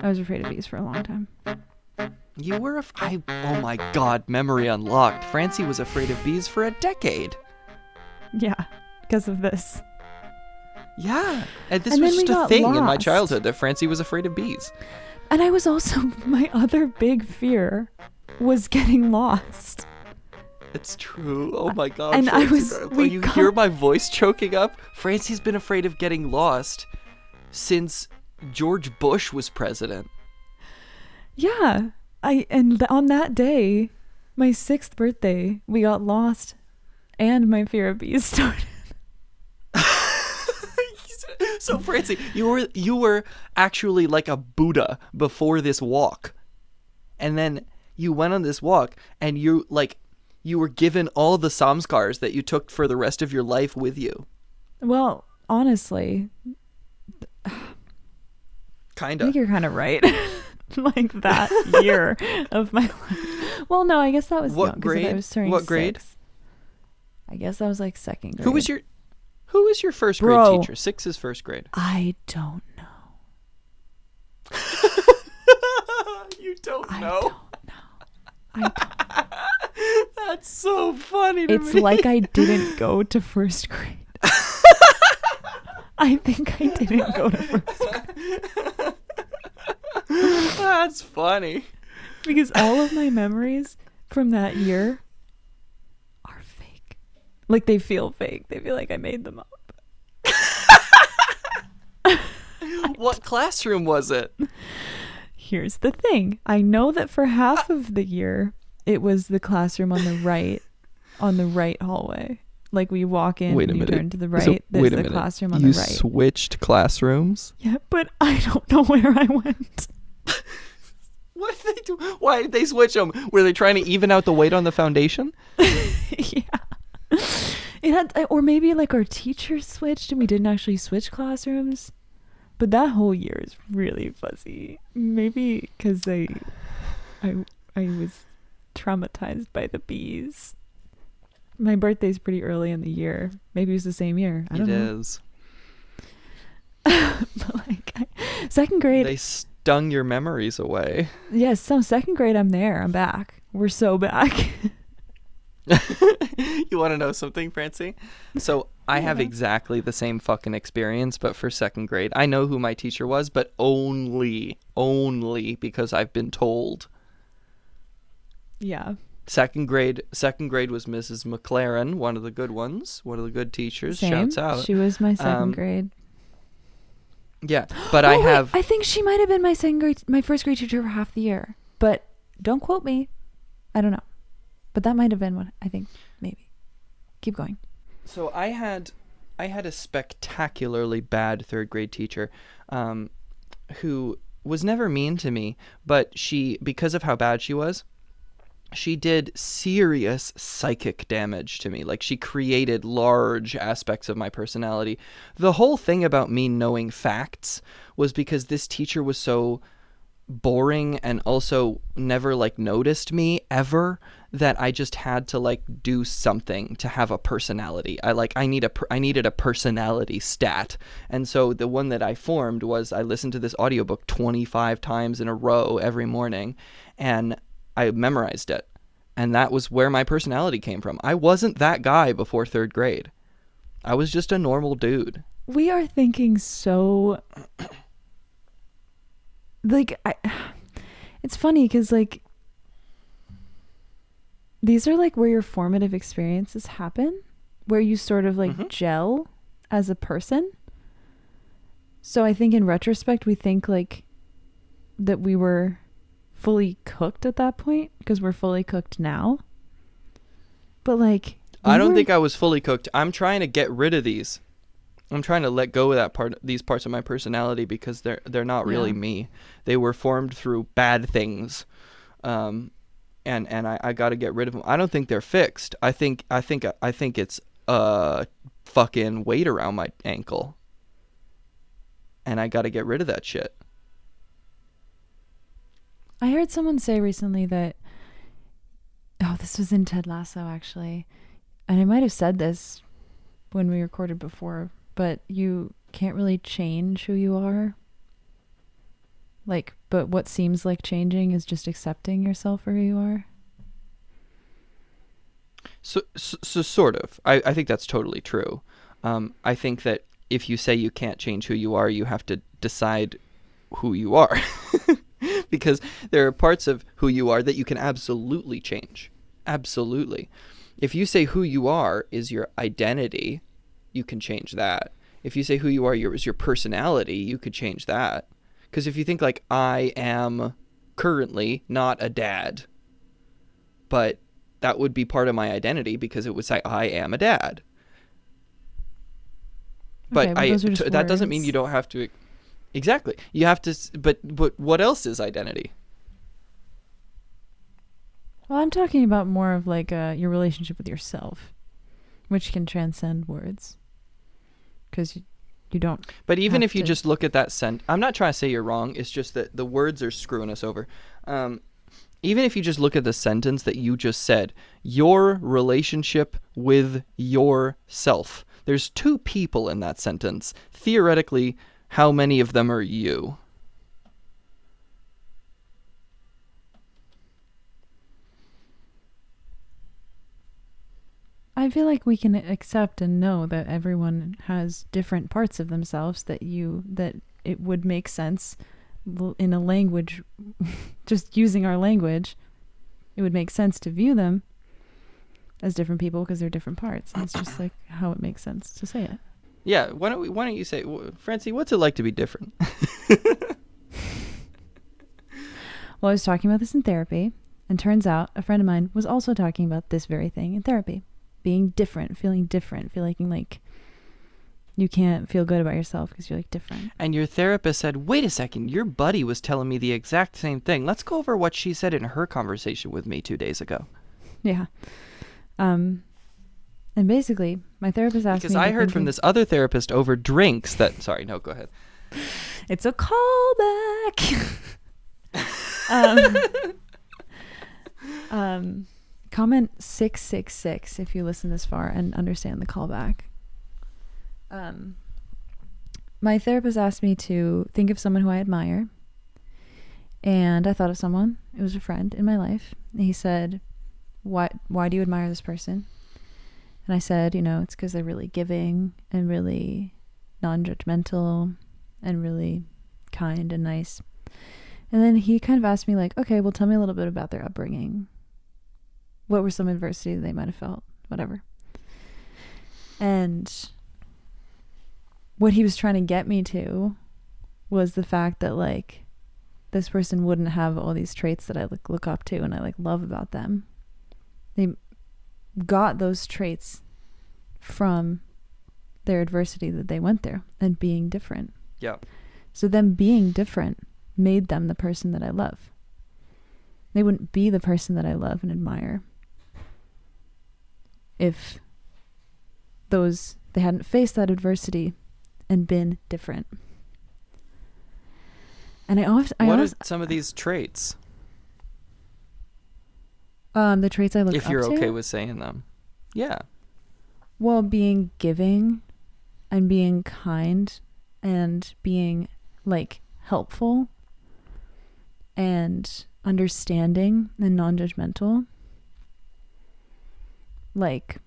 I was afraid of bees for a long time. You were oh my god, memory unlocked. Francie was afraid of bees for a decade. Yeah, because of this. Yeah, and this And was then we just a got thing in my lost. childhood that Francie was afraid of bees. And I was also, my other big fear was getting lost. It's true. Oh my god. And I was- Francie, we you got- hear my voice choking up? Francie's been afraid of getting lost since George Bush was president. Yeah. On that day, my 6th birthday, we got lost and my fear of bees started. So Francie, you were actually like a Buddha before this walk. And then you went on this walk and you were given all the samskars that you took for the rest of your life with you. Well, honestly, I Kinda. think you're kind of right. Like that year of my life. Well, no, I guess that was What young, 'cause grade? I was turning What grade? 6. I guess that was like 2nd grade. Who was your first Bro. grade teacher? 6 is first grade. I don't know. You don't I know? don't know. I don't. That's so funny to It's me. like I didn't go to first grade. I think I didn't go to first grade. That's funny. Because all of my memories from that year are fake. Like, they feel fake. They feel like I made them up. What classroom was it? Here's the thing. I know that for half of the year, it was the classroom on the right hallway. Like, we walk in and you turn to the right. There's the classroom on the right. You switched classrooms? Yeah, but I don't know where I went. What did they do? Why did they switch them? Were they trying to even out the weight on the foundation? Yeah. It had, or maybe like our teachers switched and we didn't actually switch classrooms. But that whole year is really fuzzy. Maybe because I was traumatized by the bees. My birthday's pretty early in the year. Maybe it was the same year. I don't know. It is. But like, 2nd grade. They stung your memories away. Yes, so 2nd grade, I'm there. I'm back. We're so back. You want to know something, Francie? So I have Yeah. exactly the same fucking experience, but for 2nd grade. I know who my teacher was, but only because I've been told. Yeah. Second grade was Mrs. McLaren, one of the good ones, one of the good teachers. Same. Shouts out. She was my 2nd grade. Yeah, but Wait, I think she might have been my 1st grade teacher for half the year. But don't quote me. I don't know. But that might have been what I think. Maybe. Keep going. So I had a spectacularly bad 3rd grade teacher, who was never mean to me, but because of how bad she was, she did serious psychic damage to me. Like, she created large aspects of my personality. The whole thing about me knowing facts was because this teacher was so boring and also never like noticed me ever, that I just had to like do something to have a personality. I needed a personality stat. And so the one that I formed was I listened to this audiobook 25 times in a row every morning, and I memorized it. And that was where my personality came from. I wasn't that guy before 3rd grade. I was just a normal dude. We are thinking so like it's funny because like these are like where your formative experiences happen, where you sort of like gel as a person. So I think in retrospect we think like that we were fully cooked at that point because we're fully cooked now. But like I don't think I was fully cooked. I'm trying to get rid of these. I'm trying to let go of these parts of my personality because they're not really me. They were formed through bad things, and I got to get rid of them. I don't think they're fixed. I think it's fucking weight around my ankle, and I got to get rid of that shit. I heard someone say recently that, this was in Ted Lasso actually, and I might have said this when we recorded before, but you can't really change who you are. Like, but what seems like changing is just accepting yourself for who you are. So sort of. I think that's totally true. I think that if you say you can't change who you are, you have to decide who you are. Because there are parts of who you are that you can absolutely change. Absolutely. If you say who you are is your identity, you can change that. If you say who you are is your personality, you could change that. Because if you think like, I am currently not a dad, but that would be part of my identity because it would say I am a dad. But Okay, but those are just that doesn't mean words. you don't have to. Exactly. You have to. But what else is identity? Well, I'm talking about more of like your relationship with yourself, which can transcend words. Because you don't. But even have if you to- just look at that I'm not trying to say you're wrong. It's just that the words are screwing us over. Even if you just look at the sentence that you just said, your relationship with yourself. There's two people in that sentence. Theoretically, how many of them are you? I feel like we can accept and know that everyone has different parts of themselves that it would make sense in a language, just using our language, it would make sense to view them as different people because they're different parts. And it's just like how it makes sense to say it. Yeah, why don't you say, Francie, what's it like to be different? Well, I was talking about this in therapy, and turns out a friend of mine was also talking about this very thing in therapy. Being different, feeling like you can't feel good about yourself because you're like different. And your therapist said, wait a second, your buddy was telling me the exact same thing. Let's go over what she said in her conversation with me 2 days ago. Yeah. And basically, my therapist asked me... Because I heard from this other therapist over drinks that... Sorry, no, go ahead. It's a callback! Comment 666 if you listen this far and understand the callback. My therapist asked me to think of someone who I admire, and I thought of someone. It was a friend in my life. And he said, why do you admire this person? And I said, it's because they're really giving and really non-judgmental and really kind and nice. And then he kind of asked me like, okay, well, tell me a little bit about their upbringing. What were some adversity they might have felt? Whatever. And what he was trying to get me to was the fact that like this person wouldn't have all these traits that I look up to and I like love about them. They got those traits from their adversity that they went through and being different. Yeah. So them being different made them the person that I love. They wouldn't be the person that I love and admire if they hadn't faced that adversity and been different. And what are some of these traits? The traits I look up to? If you're okay with saying them. Yeah. Well, being giving and being kind and being like helpful and understanding and non-judgmental. Like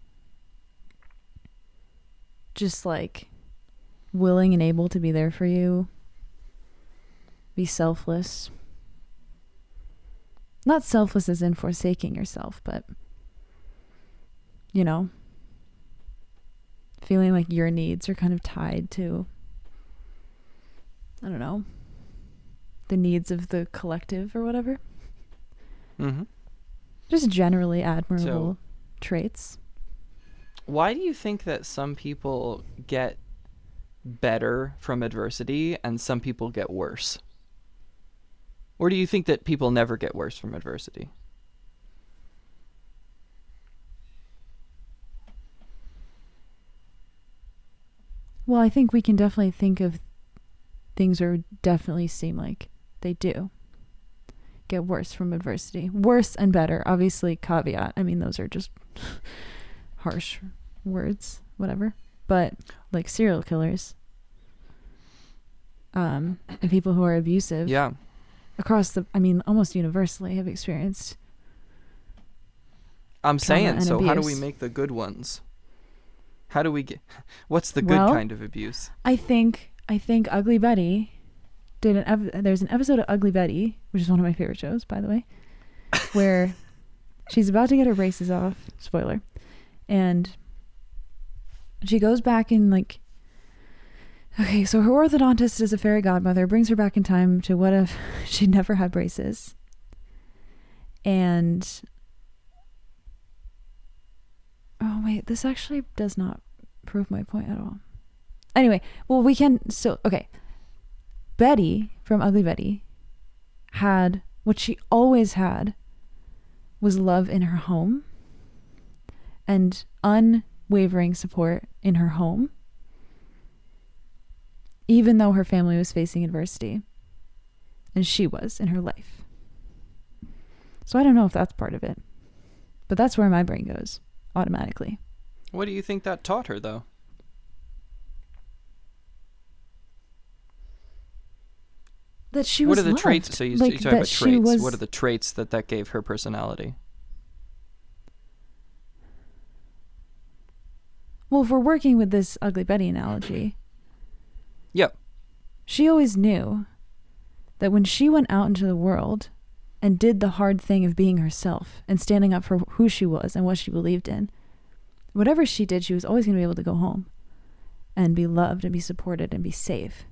just like willing and able to be there for you. Be selfless. Not selfless as in forsaking yourself, but feeling like your needs are kind of tied to, I don't know, the needs of the collective or whatever. Mm-hmm. Just generally admirable traits. Why do you think that some people get better from adversity and some people get worse? Or do you think that people never get worse from adversity? Well, I think we can definitely think of things or definitely seem like they do get worse from adversity. Worse and better, obviously, caveat. I mean, those are just harsh words, whatever. But like serial killers, and people who are abusive, Yeah. across the, I mean, almost universally have experienced I'm trauma saying, and so how do we abuse. make the good ones? How do we get, what's the good Well, kind of abuse? I think Ugly Betty did there's an episode of Ugly Betty, which is one of my favorite shows, by the way, where she's about to get her braces off, spoiler, and she goes back in, like, okay, so her orthodontist is a fairy godmother, brings her back in time to what if she'd never had braces. And oh wait, this actually does not prove my point at all. Anyway, well, we can still, okay. Betty from Ugly Betty had what she always had was love in her home and unwavering support in her home, even though her family was facing adversity, and she was in her life. So I don't know if that's part of it, but that's where my brain goes automatically. What do you think that taught her, though? That she What was are the loved. traits? So you like, talk about she traits. was, What are the traits that gave her personality? well, if we're working with this Ugly Betty analogy, Yep. she always knew that when she went out into the world and did the hard thing of being herself and standing up for who she was and what she believed in, whatever she did, she was always going to be able to go home and be loved and be supported and be safe.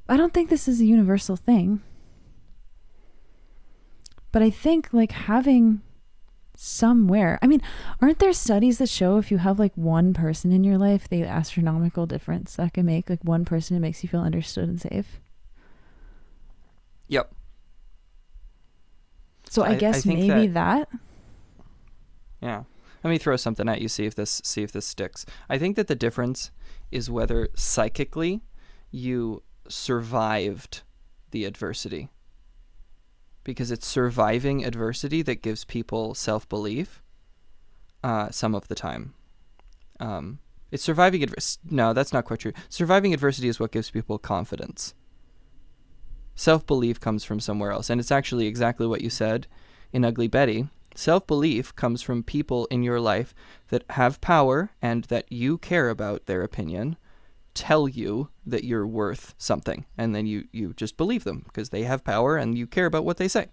I don't think this is a universal thing, but I think, like, having somewhere, I mean, aren't there studies that show if you have, like, one person in your life, the astronomical difference that can make, like, one person who makes you feel understood and safe? Yep. So I guess think maybe that. Yeah. Let me throw something at you, see if this sticks. I think that the difference is whether psychically you survived the adversity. Because it's surviving adversity that gives people self-belief some of the time. It's surviving adversity. No, that's not quite true. Surviving adversity is what gives people confidence. Self-belief comes from somewhere else. And it's actually exactly what you said in Ugly Betty. Self-belief comes from people in your life that have power and that you care about their opinion, tell you that you're worth something, and then you just believe them because they have power and you care about what they say.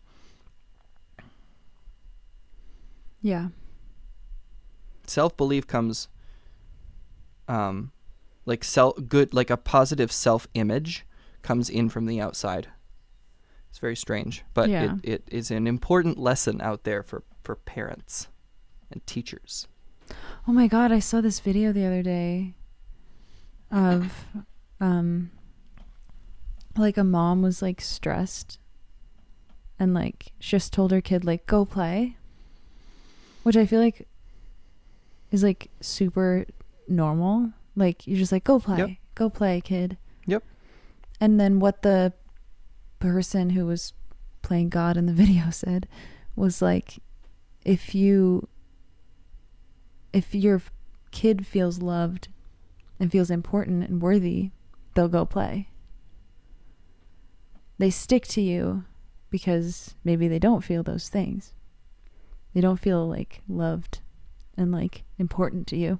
Yeah. Self-belief comes like a positive self-image comes in from the outside. It's very strange, but Yeah. it is an important lesson out there for parents and teachers. Oh my God, I saw this video the other day of like a mom was, like, stressed and, like, just told her kid, like, go play, which I feel like is, like, super normal. Like, you're just like, go play. Yep. Go play, kid. Yep. And then what the person who was playing God in the video said was, like, if your kid feels loved and feels important and worthy, they'll go play. They stick to you because maybe they don't feel those things. They don't feel, like, loved and, like, important to you.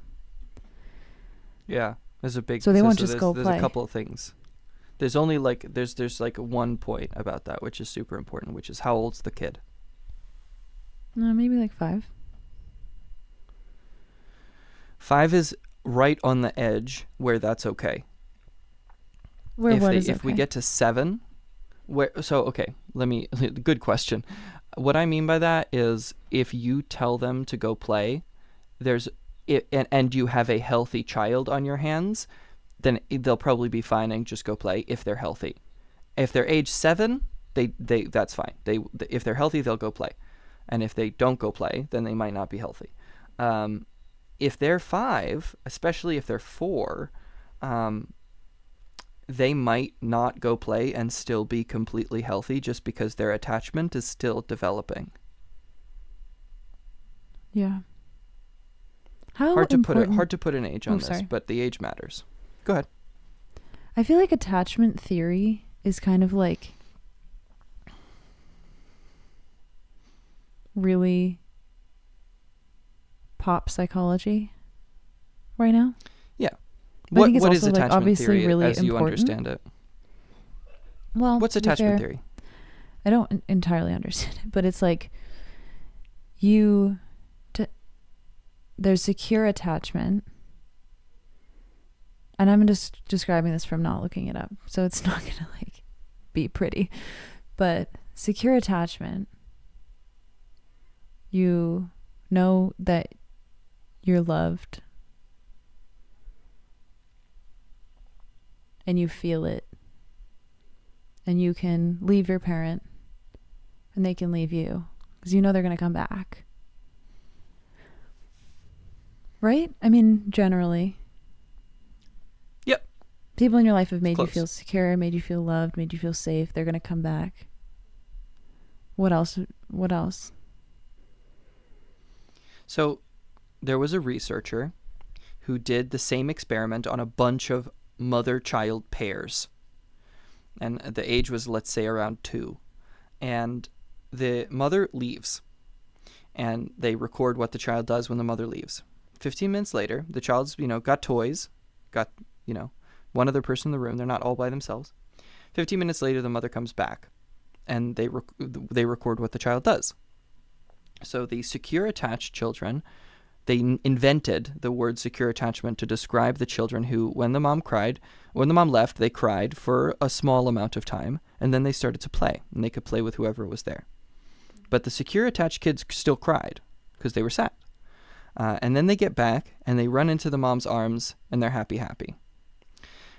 Yeah, there's a big. So they won't just go there's play. a couple of things. There's only like there's like one point about that which is super important, which is how old's the kid? Maybe like 5. 5 is right on the edge where that's okay. If we get to 7, good question. What I mean by that is if you tell them to go play, and you have a healthy child on your hands, then they'll probably be fine and just go play if they're healthy. If they're age 7, they that's fine. If they're healthy, they'll go play. And if they don't go play, then they might not be healthy. If they're 5, especially if they're 4, they might not go play and still be completely healthy just because their attachment is still developing. Yeah. Hard to put an age on this, but the age matters. Go ahead. I feel like attachment theory is kind of like really pop psychology right now. Yeah. But I think it's What is also, like, attachment obviously theory really as you important. understand it? Well, What's to be attachment fair, theory? I don't entirely understand it, but it's like you there's secure attachment, and I'm just describing this from not looking it up, so it's not gonna like be pretty, but secure attachment, you know that you're loved and you feel it, and you can leave your parent and they can leave you because you know they're going to come back. Right? I mean, generally. Yep. People in your life have made you Close. feel secure, made you feel loved, made you feel safe. They're going to come back. What else? What else? So there was a researcher who did the same experiment on a bunch of mother-child pairs. And the age was, let's say, around 2. And the mother leaves. And they record what the child does when the mother leaves. 15 minutes later, the child's, got toys, got, one other person in the room. They're not all by themselves. 15 minutes later, the mother comes back. And they record what the child does. So the secure attached children, they invented the word secure attachment to describe the children who, when the mom left, they cried for a small amount of time, and then they started to play, and they could play with whoever was there. But the secure attached kids still cried because they were sad. And then they get back, and they run into the mom's arms, and they're happy.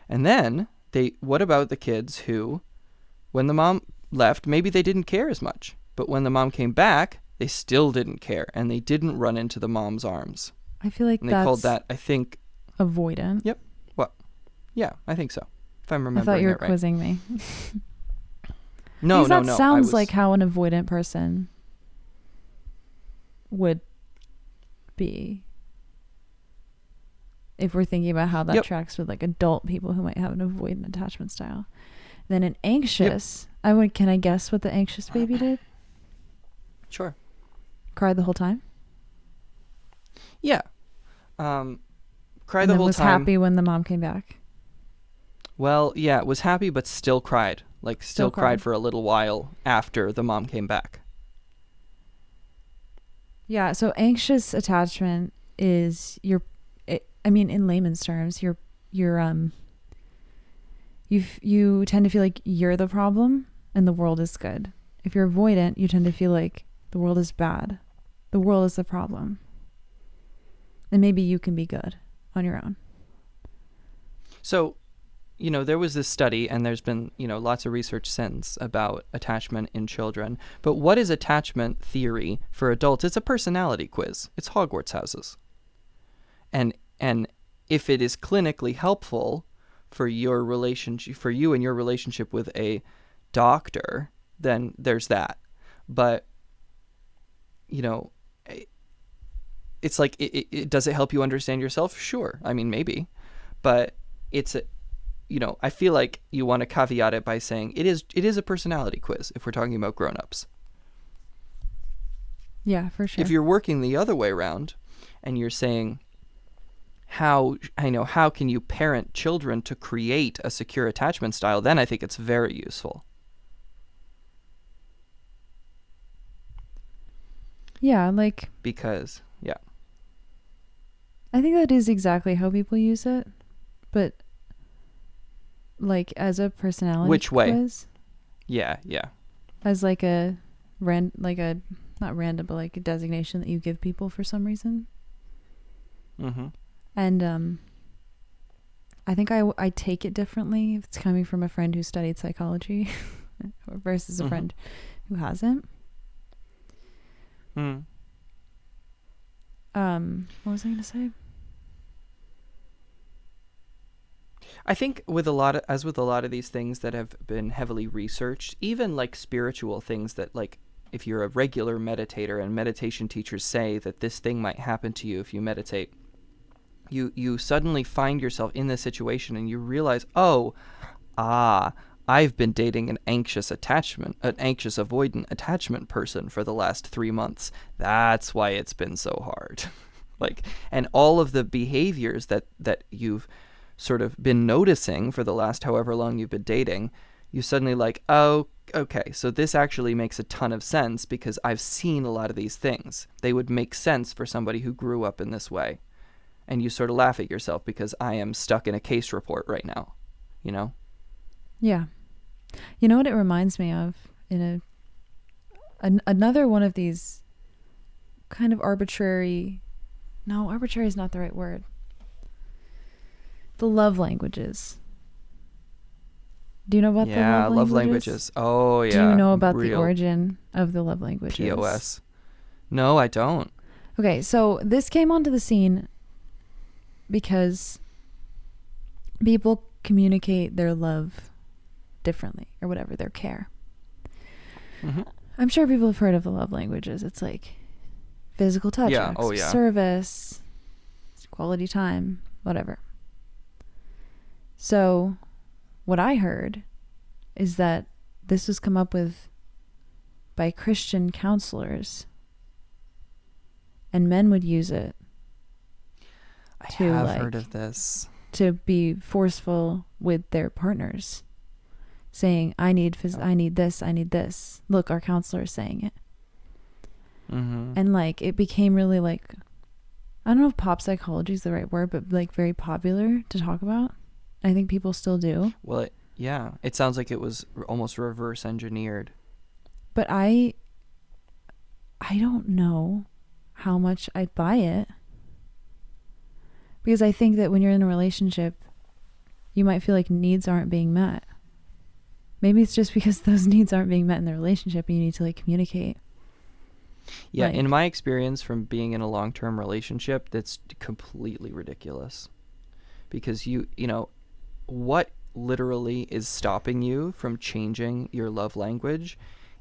And then, what about the kids who, when the mom left, maybe they didn't care as much, but when the mom came back, they still didn't care, and they didn't run into the mom's arms. I feel like And they called that, I think... avoidant. Yep. What? Yeah, I think so, if I'm remembering I thought you were it right. quizzing me. No. That sounds like how an avoidant person would be. If we're thinking about how that tracks with like adult people who might have an avoidant attachment style. Then an anxious, can I guess what the anxious baby did? Sure. Cried the whole time? Yeah. Cried and the then whole was time. happy when the mom came back. Well, yeah, was happy but still cried. Like still cried cried for a little while after the mom came back. Yeah, so anxious attachment is in layman's terms, you tend to feel like you're the problem and the world is good. If you're avoidant, you tend to feel like the world is bad. The world is the problem. And maybe you can be good on your own. So, there was this study, and there's been, lots of research since about attachment in children. But what is attachment theory for adults? It's a personality quiz. It's Hogwarts houses. And if it is clinically helpful for your relationship, for you and your relationship with a doctor, then there's that. But, it's like, does it help you understand yourself? Sure. I mean, maybe. But it's I feel like you want to caveat it by saying it is a personality quiz if we're talking about grown-ups. Yeah, for sure. If you're working the other way around and you're saying how can you parent children to create a secure attachment style, then I think it's very useful. Yeah, like... Because, yeah. I think that is exactly how people use it. But, like, as a personality Which way? quiz, Yeah. as like not random, but like a designation that you give people for some reason. Mm-hmm. And I think I take it differently if it's coming from a friend who studied psychology versus a friend who hasn't. Mm. What was I going to say? I think with a lot of these things that have been heavily researched, even like spiritual things that, like, if you're a regular meditator and meditation teachers say that this thing might happen to you if you meditate, you suddenly find yourself in this situation and you realize, I've been dating an anxious avoidant attachment person for the last 3 months. That's why it's been so hard. Like, and all of the behaviors that you've sort of been noticing for the last however long you've been dating, you suddenly like, oh, okay, so this actually makes a ton of sense because I've seen a lot of these things. They would make sense for somebody who grew up in this way. And you sort of laugh at yourself because I am stuck in a case report right now, you know? Yeah. You know what it reminds me of? Another one of these kind of arbitrary... No, arbitrary is not the right word. The love languages. Do you know about the love languages? Oh, yeah. Do you know about the origin of the love languages? POS. No, I don't. Okay, so this came onto the scene because people communicate their love differently or whatever, their care. Mm-hmm. I'm sure people have heard of the love languages. It's like physical touch, service, quality time, whatever. So what I heard is that this was come up with by Christian counselors, and men would use it I have heard of this. To be forceful with their partners, saying, I need this, I need this. Look, our counselor is saying it. Mm-hmm. And like, it became really like, I don't know if pop psychology is the right word, but like very popular to talk about. I think people still do. Well, it sounds like it was almost reverse engineered. But I don't know how much I buy it. Because I think that when you're in a relationship, you might feel like needs aren't being met. Maybe it's just because those needs aren't being met in the relationship and you need to like communicate. Yeah, in my experience from being in a long-term relationship, that's completely ridiculous. Because you know, what literally is stopping you from changing your love language?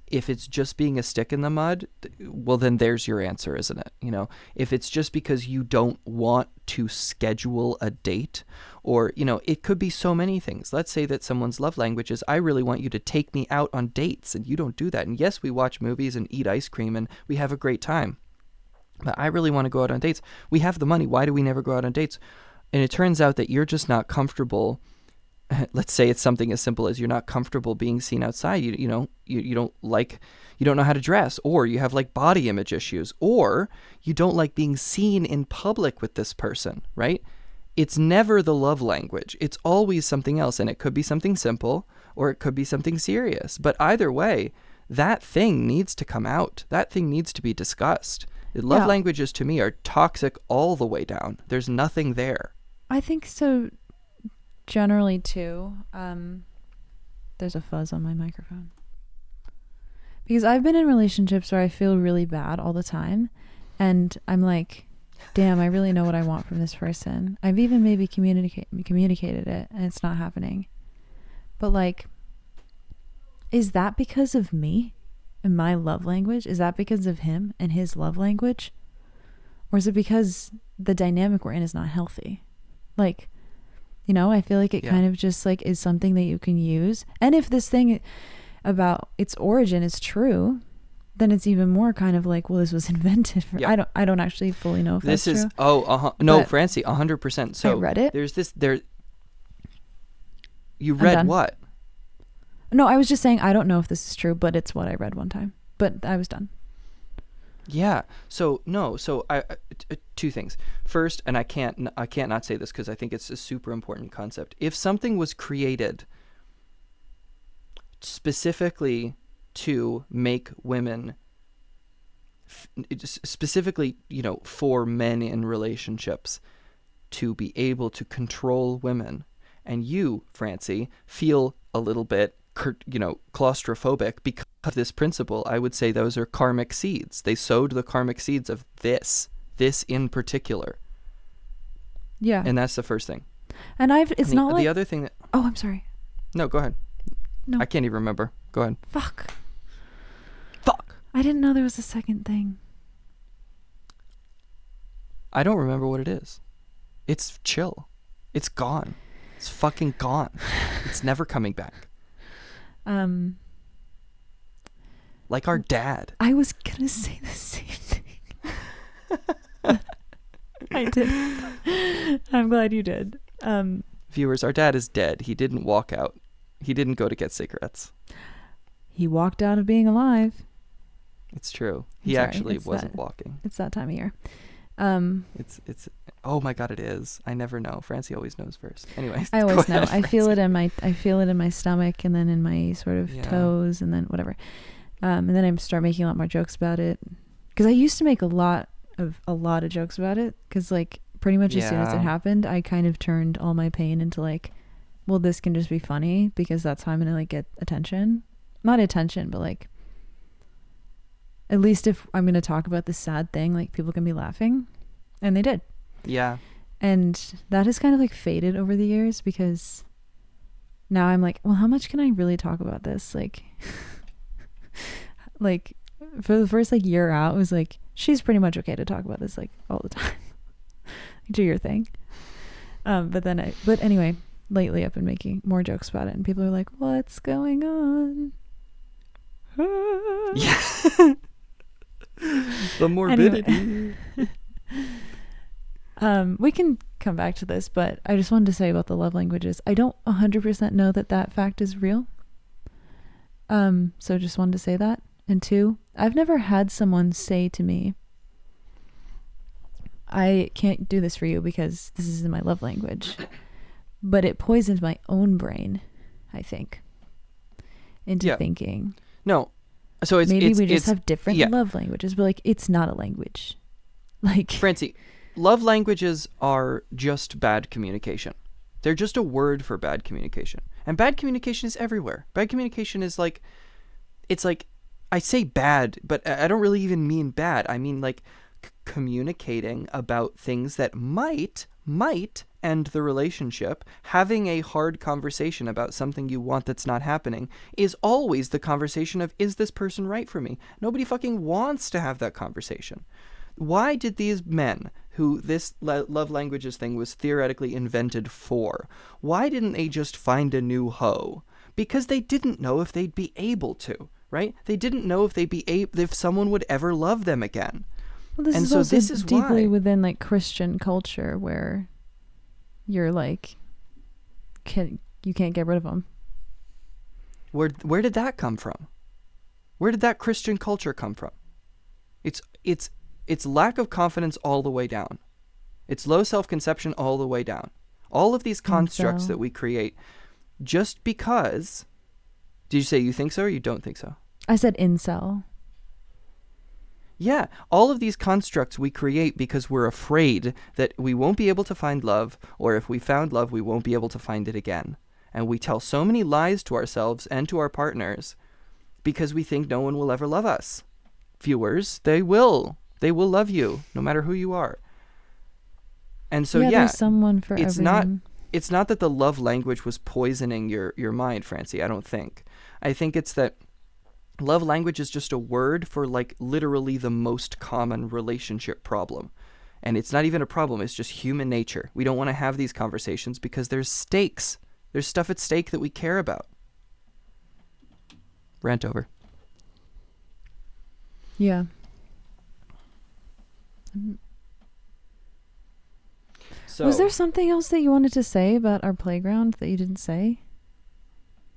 If it's just being a stick in the mud, well, then there's your answer, isn't it? You know, if it's just because you don't want to schedule a date, or, you know, it could be so many things. Let's say that someone's love language is, I really want you to take me out on dates, and you don't do that. And yes, we watch movies and eat ice cream and we have a great time. But I really want to go out on dates. We have the money. Why do we never go out on dates? And it turns out that you're just not comfortable. Let's say it's something as simple as you're not comfortable being seen outside. You don't know how to dress, or you have like body image issues, or you don't like being seen in public with this person, right? It's never the love language. It's always something else, and it could be something simple or it could be something serious. But either way, that thing needs to come out. That thing needs to be discussed. Love languages to me are toxic all the way down. There's nothing there. I think so. Generally too, there's a fuzz on my microphone. Because I've been in relationships where I feel really bad all the time, and I'm like, damn, I really know what I want from this person. I've even maybe communicated it, and it's not happening. But like, is that because of me and my love language? Is that because of him and his love language? Or is it because the dynamic we're in is not healthy? Like, you know, I feel like it kind of just like is something that you can use. And if this thing about its origin is true, then it's even more kind of like, well, this was invented for, I don't actually fully know if this that's is true. No, Francie, 100%. So I read it. You read what? No, I was just saying I don't know if this is true, but it's what I read one time. But I was done. Yeah. So I two things. First, and I can't not say this because I think it's a super important concept. If something was created specifically to make women, specifically, you know, for men in relationships to be able to control women, and you, Francie, feel a little bit, you know, claustrophobic because of this principle, I would say those are karmic seeds. They sowed the karmic seeds of this in particular. Yeah. And that's the first thing. And not like... The other thing that... Oh, I'm sorry. No, go ahead. No. I can't even remember. Go ahead. Fuck. I didn't know there was a second thing. I don't remember what it is. It's chill. It's gone. It's fucking gone. It's never coming back. Um, Like our dad. I was gonna say the same thing. I did. I'm glad you did. Viewers, our dad is dead. He didn't walk out. He didn't go to get cigarettes. He walked out of being alive. It's true. He Sorry, actually it's wasn't that- walking. It's that time of year. It's oh my god, it is. I never know. Francie always knows first. Anyway, I always know. I feel it Francie. in my stomach, and then in my sort of Yeah. toes, and then whatever. And then I start making a lot more jokes about it, because I used to make a lot of jokes about it, because like pretty much as soon as it Yeah. happened, I kind of turned all my pain into like, well, this can just be funny because that's how I'm gonna like get attention. Not attention, but like, at least if I'm gonna talk about this sad thing, like people can be laughing, and they did. Yeah. And that has kind of like faded over the years, because now I'm like, well, how much can I really talk about this? Like, like for the first like year out, it was like, she's pretty much okay to talk about this like all the time. Do your thing. But anyway, lately I've been making more jokes about it, and people are like, what's going on? Yeah. The morbidity. We can come back to this, but I just wanted to say about the love languages. I don't 100% know that fact is real. So just wanted to say that. And 2, I've never had someone say to me, I can't do this for you because this isn't my love language. But it poisoned my own brain, I think, into Yeah. thinking. No. So it's maybe we just it's, have different yeah. love languages, but like, it's not a language. Like, Francie, love languages are just bad communication. They're just a word for bad communication. And bad communication is everywhere. Bad communication is like, it's like, I say bad, but I don't really even mean bad. I mean like communicating about things that might end the relationship. Having a hard conversation about something you want that's not happening is always the conversation of, is this person right for me? Nobody fucking wants to have that conversation. Why did these men, who this love languages thing was theoretically invented for, why didn't they just find a new hoe? Because they didn't know if they'd be able to, right? They didn't know if if someone would ever love them again. well, this And is so also this is deeply why. within like Christian culture, where you're like, you can't get rid of them. Where did that come from? Where did that Christian culture come from? It's lack of confidence all the way down. It's low self-conception all the way down. All of these constructs Incel. that we create just because... Did you say you think so or you don't think so? I said incel. Yeah, all of these constructs we create because we're afraid that we won't be able to find love, or if we found love, we won't be able to find it again. And we tell so many lies to ourselves and to our partners because we think no one will ever love us. Viewers, they will. They will love you, no matter who you are. And so, yeah, there's someone for it's everyone. it's not that the love language was poisoning your mind, Francie, I don't think. I think it's that love language is just a word for like literally the most common relationship problem. And it's not even a problem, it's just human nature. We don't want to have these conversations because there's stakes. There's stuff at stake that we care about. Rant over. Yeah. So Was there something else that you wanted to say about our playground that you didn't say?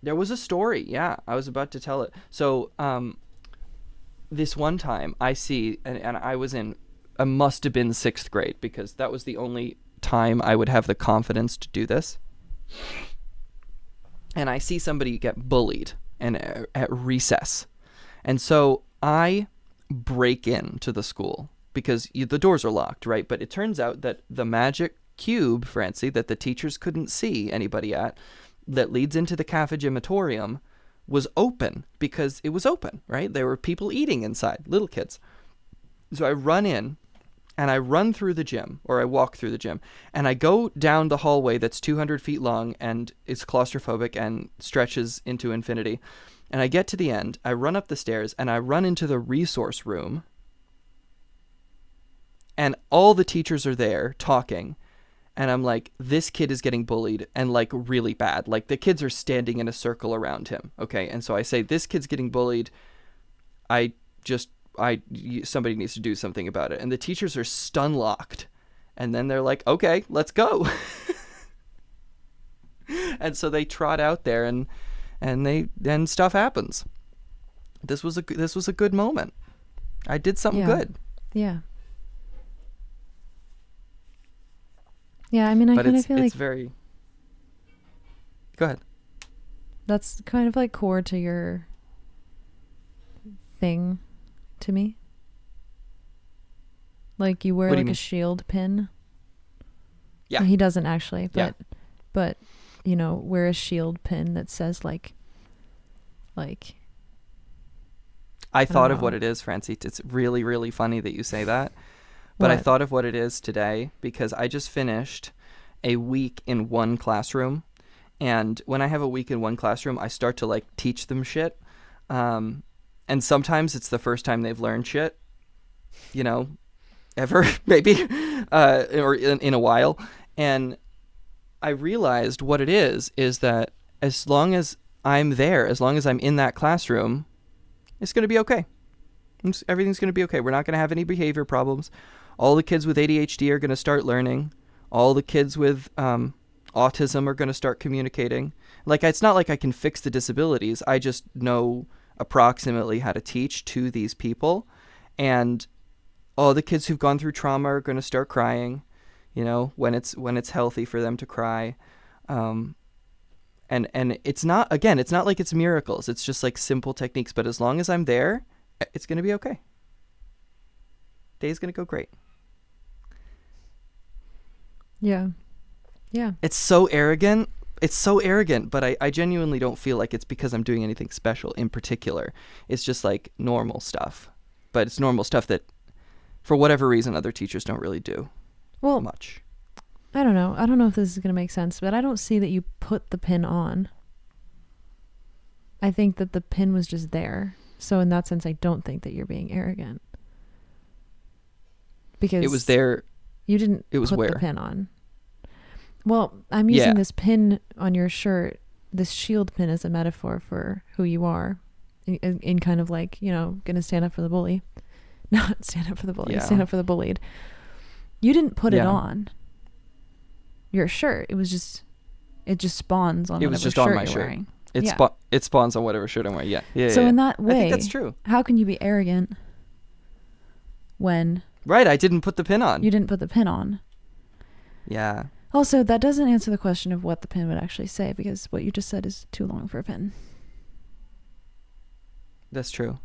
there was a story, yeah. I was about to tell it. So this one time I see, and I must have been 6th grade because that was the only time I would have the confidence to do this. And I see somebody get bullied at recess. And so I break into the school because the doors are locked, right? But it turns out that the magic cube, Francie, that the teachers couldn't see anybody at, that leads into the cafegimatorium, was open because it was open, right? There were people eating inside, little kids. So I run in and I run through the gym, or I walk through the gym, and I go down the hallway that's 200 feet long and is claustrophobic and stretches into infinity. And I get to the end, I run up the stairs, and I run into the resource room, and all the teachers are there talking, and I'm like, this kid is getting bullied, and like really bad. Like the kids are standing in a circle around him. Okay. And so I say, this kid's getting bullied. I just, somebody needs to do something about it. And the teachers are stun locked. And then they're like, okay, let's go. And so they trot out there, and stuff happens. This was a good moment. I did something good. Yeah. Yeah, I mean, I kind of feel like it's very. Go ahead. that's kind of like core to your thing to me. Like you wear What do you like a mean? shield pin. Yeah. He doesn't actually, Yeah. but you know, wear a shield pin that says like I thought of know. what it is, Francie. It's really, really funny that you say that. But I What? thought of what it is today because I just finished a week in one classroom. And when I have a week in one classroom, I start to like teach them shit. And sometimes it's the first time they've learned shit, you know, ever, maybe, or in a while. And I realized what it is that as long as I'm there, as long as I'm in that classroom, it's going to be okay. Everything's going to be okay. We're not going to have any behavior problems. All the kids with ADHD are going to start learning. All the kids with autism are going to start communicating. Like, it's not like I can fix the disabilities. I just know approximately how to teach to these people. And all the kids who've gone through trauma are going to start crying, you know, when it's healthy for them to cry. And it's not like it's miracles. It's just like simple techniques. But as long as I'm there, it's going to be okay. Day's going to go great. Yeah. Yeah. It's so arrogant. But I genuinely don't feel like it's because I'm doing anything special in particular. It's just like normal stuff. But it's normal stuff that, for whatever reason, other teachers don't really do Well, much. I don't know. I don't know if this is going to make sense, but I don't see that you put the pin on. I think that the pin was just there. So in that sense, I don't think that you're being arrogant. Because It was there. you didn't It was put where? the pin on. Well, I'm using Yeah. this pin on your shirt, this shield pin, as a metaphor for who you are. In kind of like, you know, going to stand up for the bully. Not stand up for the bully, Yeah. stand up for the bullied. You didn't put it Yeah. on your shirt. It just spawns on It whatever was just shirt on my you're shirt. wearing. It Yeah. it spawns on whatever shirt I'm wearing. Yeah. Yeah. So yeah. in that way, I think that's true. how can you be arrogant when Right. I didn't put the pin on. you didn't put the pin on? Yeah. Also, that doesn't answer the question of what the pin would actually say, because what you just said is too long for a pin. That's true.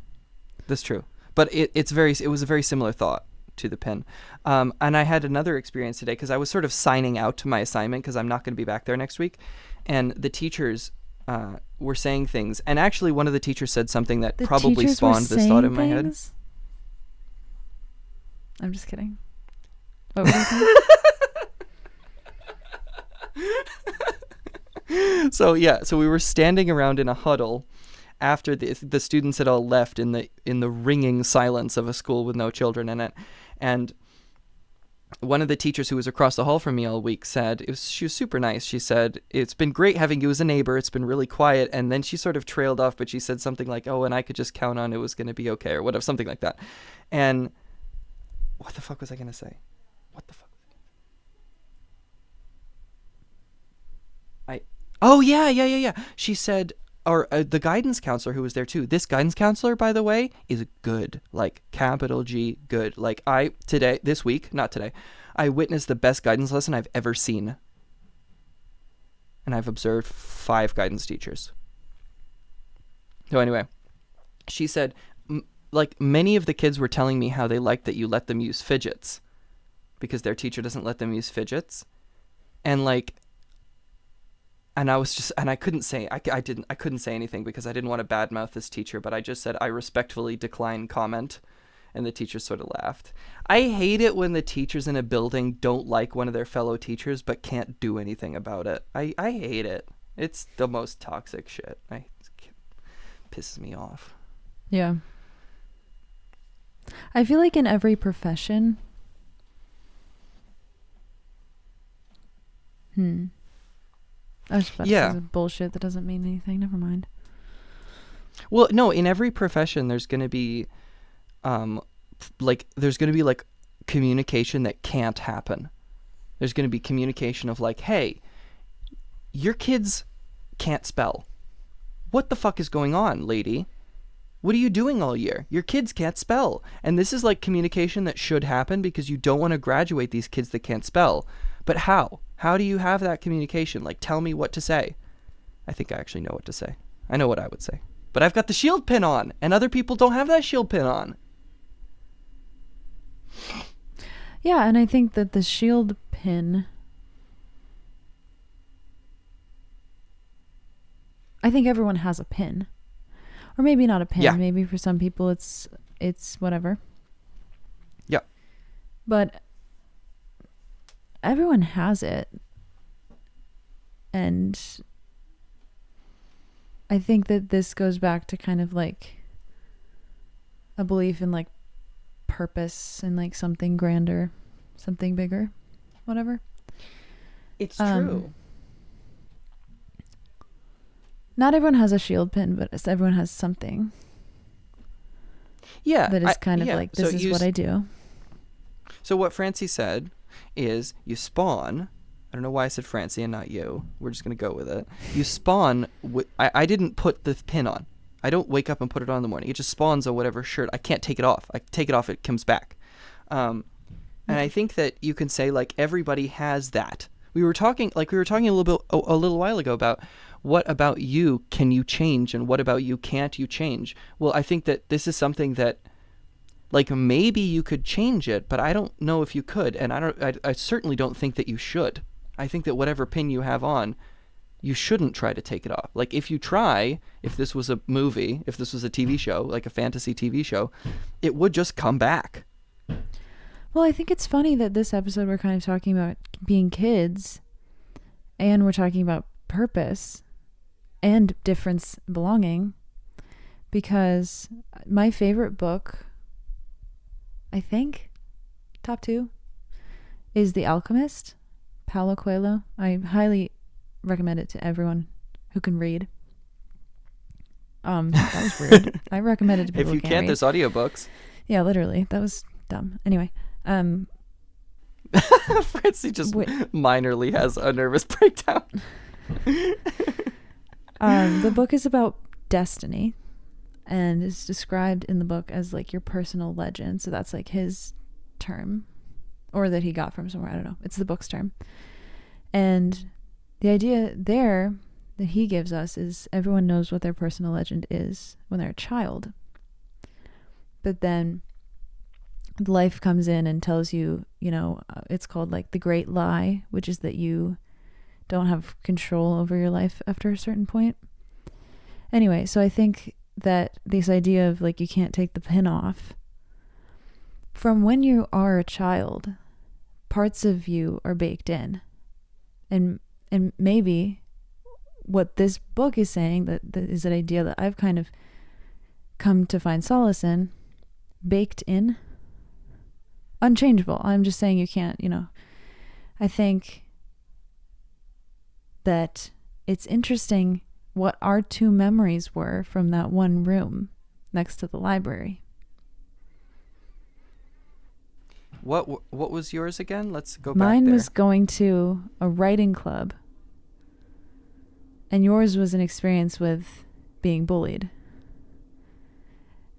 But it was a very similar thought to the pin. And I had another experience today because I was sort of signing out to my assignment because I'm not going to be back there next week. And the teachers were saying things. And actually, one of the teachers said something that The probably teachers were spawned this thought in my saying head. things? I'm just kidding. What were you saying? So we were standing around in a huddle after the students had all left in the ringing silence of a school with no children in it. And one of the teachers who was across the hall from me all week said, she was super nice. She said, "It's been great having you as a neighbor. It's been really quiet." And then she sort of trailed off, but she said something like, "Oh, and I could just count on it was going to be okay," or whatever, something like that. And what the fuck was I going to say? What the fuck? Oh, yeah. She said, or the guidance counselor who was there too. This guidance counselor, by the way, is good. Like, capital G, good. Like, I witnessed the best guidance lesson I've ever seen. And I've observed 5 guidance teachers. So anyway, she said, like, many of the kids were telling me how they liked that you let them use fidgets because their teacher doesn't let them use fidgets. And like, and I was just, and I couldn't say anything because I didn't want to badmouth this teacher, but I just said, I respectfully decline comment. And the teacher sort of laughed. I hate it when the teachers in a building don't like one of their fellow teachers but can't do anything about it. I hate it. It's the most toxic shit. It pisses me off. Yeah. I feel like in every profession, I was about to say Yeah. some bullshit that doesn't mean anything. Never mind. Well, no, in every profession there's going to be there's going to be like communication that can't happen. There's going to be communication of like, "Hey, your kids can't spell. What the fuck is going on, lady? What are you doing all year? Your kids can't spell." And this is like communication that should happen because you don't want to graduate these kids that can't spell. But how? How do you have that communication? Like, tell me what to say. I think I actually know what to say. I know what I would say. But I've got the shield pin on, and other people don't have that shield pin on. Yeah, and I think that the shield pin, I think everyone has a pin. Or maybe not a pin. Yeah. Maybe for some people it's whatever. Yeah. But everyone has it. And I think that this goes back to kind of like a belief in like purpose and like something grander, something bigger, whatever. It's true. Not everyone has a shield pin, but everyone has something. Yeah. That is kind of like, this is what I do. So what Francie said is you spawn. I don't know why I said Francie and not you. We're just going to go with it. You spawn. I didn't put the pin on. I don't wake up and put it on in the morning. It just spawns on whatever shirt. I can't take it off. I take it off, it comes back. And I think that you can say like everybody has that. We were talking a little while ago about what about you can you change and what about you can't you change. Well, I think that this is something that like maybe you could change it, but I don't know if you could, and I certainly don't think that you should. I think that whatever pin you have on, you shouldn't try to take it off. Like if you try, if this was a movie, if this was a TV show, like a fantasy TV show, it would just come back. Well, I think it's funny that this episode we're kind of talking about being kids and we're talking about purpose and difference, belonging, because my favorite book, I think, top 2, is The Alchemist, Paulo Coelho. I highly recommend it to everyone who can read. That was weird. I recommend it to people If you who can't, read. there's audiobooks. Yeah, literally. That was dumb. Anyway, Francie just minorly has a nervous breakdown. the book is about destiny and is described in the book as like your personal legend. So that's like his term, or that he got from somewhere. I don't know. It's the book's term. And the idea there that he gives us is everyone knows what their personal legend is when they're a child. But then life comes in and tells you, it's called like the great lie, which is that you don't have control over your life after a certain point. Anyway, so I think that this idea of like you can't take the pin off, from when you are a child, parts of you are baked in. And maybe what this book is saying, that is an idea that I've kind of come to find solace in, baked in, unchangeable. I'm just saying you can't, I think that it's interesting what our 2 memories were from that one room next to the library. What was yours again? Let's go back there. Mine was going to a writing club, and yours was an experience with being bullied.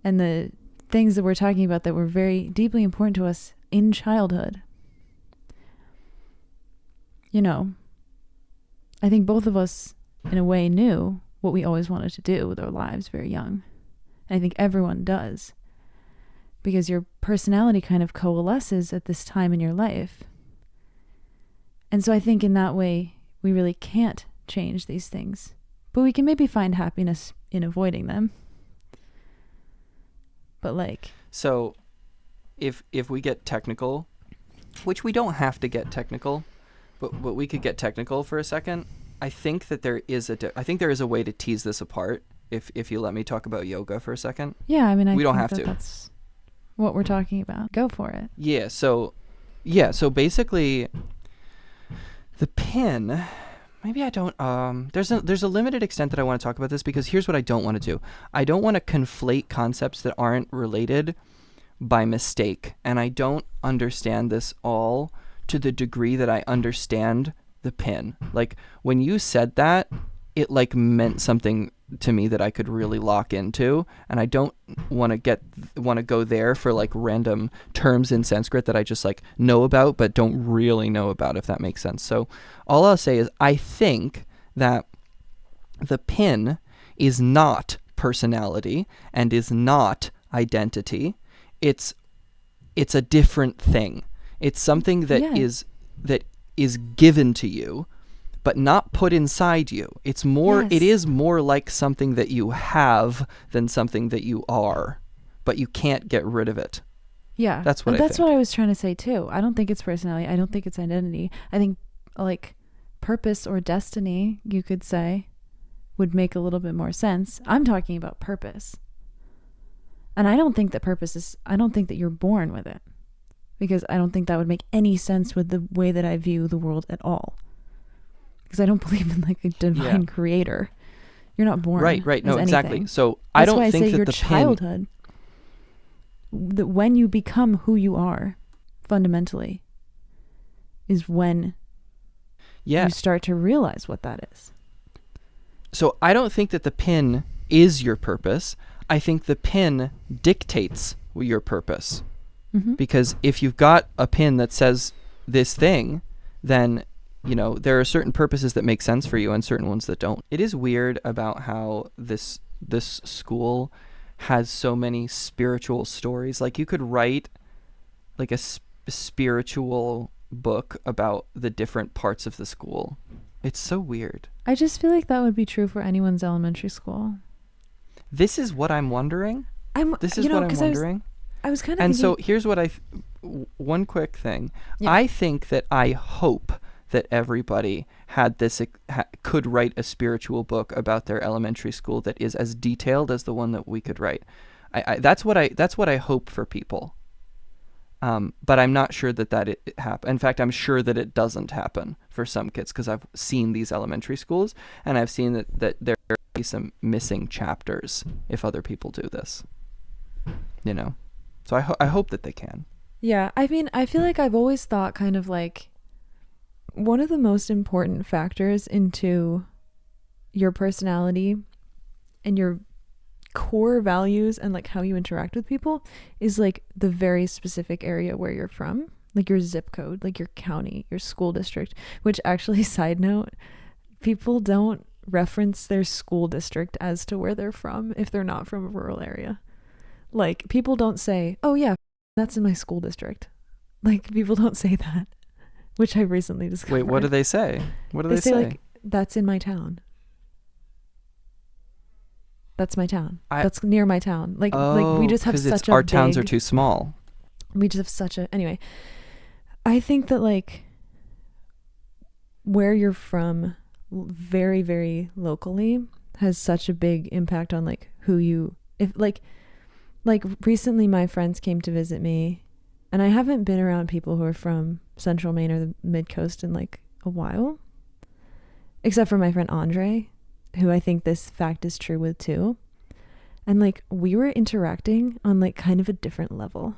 And the things that we're talking about that were very deeply important to us in childhood. I think both of us, in a way, knew what we always wanted to do with our lives very young. And I think everyone does. Because your personality kind of coalesces at this time in your life. And so I think in that way, we really can't change these things. But we can maybe find happiness in avoiding them. But like... So, if we get technical, which we don't have to get technical, but we could get technical for a second, I think that there is a way to tease this apart, if you let me talk about yoga for a second. Yeah, I mean, we don't think have that to. That's what we're talking about. Go for it. Yeah, so basically The pin, maybe I don't. There's a limited extent that I want to talk about this, because here's what I don't want to do. I don't want to conflate concepts that aren't related by mistake, and I don't understand this all to the degree that I understand the pin. Like, when you said that, it like meant something to me that I could really lock into, and I don't want to go there for like random terms in Sanskrit that I just like know about but don't really know about, if that makes sense. So all I'll say is I think that the pin is not personality and is not identity. It's a different thing. It's something that is given to you, but not put inside you. It is more like something that you have than something that you are, but you can't get rid of it. Yeah. That's what what I was trying to say too. I don't think it's personality. I don't think it's identity. I think like purpose or destiny, you could say, would make a little bit more sense. I'm talking about purpose. And I don't think that you're born with it, because I don't think that would make any sense with the way that I view the world at all. Because I don't believe in like a divine creator. You're not born. Right. No, exactly. Anything. So That's I don't why think I say that your the childhood, that when you become who you are, fundamentally, is when you start to realize what that is. So I don't think that the pin is your purpose. I think the pin dictates your purpose. Mm-hmm. Because if you've got a pin that says this thing, then there are certain purposes that make sense for you and certain ones that don't. It is weird about how this school has so many spiritual stories. Like, you could write like a spiritual book about the different parts of the school. It's so weird. I just feel like that would be true for anyone's elementary school. This is what I'm wondering. This is what I'm wondering. I was kind of And so here's what one quick thing. Yeah. I think that I hope that everybody could write a spiritual book about their elementary school that is as detailed as the one that we could write. That's what I hope for people. But I'm not sure that it happen. In fact, I'm sure that it doesn't happen for some kids, because I've seen these elementary schools and I've seen that there will be some missing chapters if other people do this. So I hope that they can. Yeah, I mean, I feel like I've always thought kind of like one of the most important factors into your personality and your core values and like how you interact with people is like the very specific area where you're from, like your zip code, like your county, your school district, which actually, side note, people don't reference their school district as to where they're from if they're not from a rural area. Like, people don't say, oh yeah, that's in my school district. Like, people don't say that, which I recently discovered. Wait, what do they say? What do they say? Like, that's in my town. That's my town. That's near my town. Like we just have such our towns are too small. We just have such a... Anyway, I think that like where you're from very, very locally has such a big impact on like who you... If like recently my friends came to visit me, and I haven't been around people who are from Central Maine or the Mid-Coast in like a while, except for my friend Andre, who I think this fact is true with too. And like we were interacting on like kind of a different level,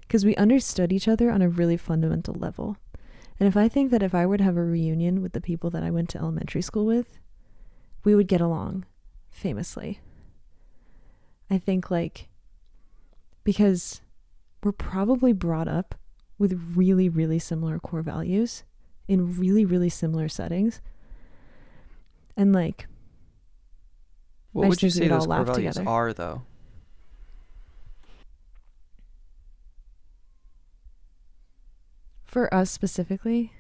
because we understood each other on a really fundamental level. And if I think that if I were to have a reunion with the people that I went to elementary school with, we would get along famously. I think like because we're probably brought up with really, really similar core values in really, really similar settings. And like, what would you say those core values are, though? For us specifically?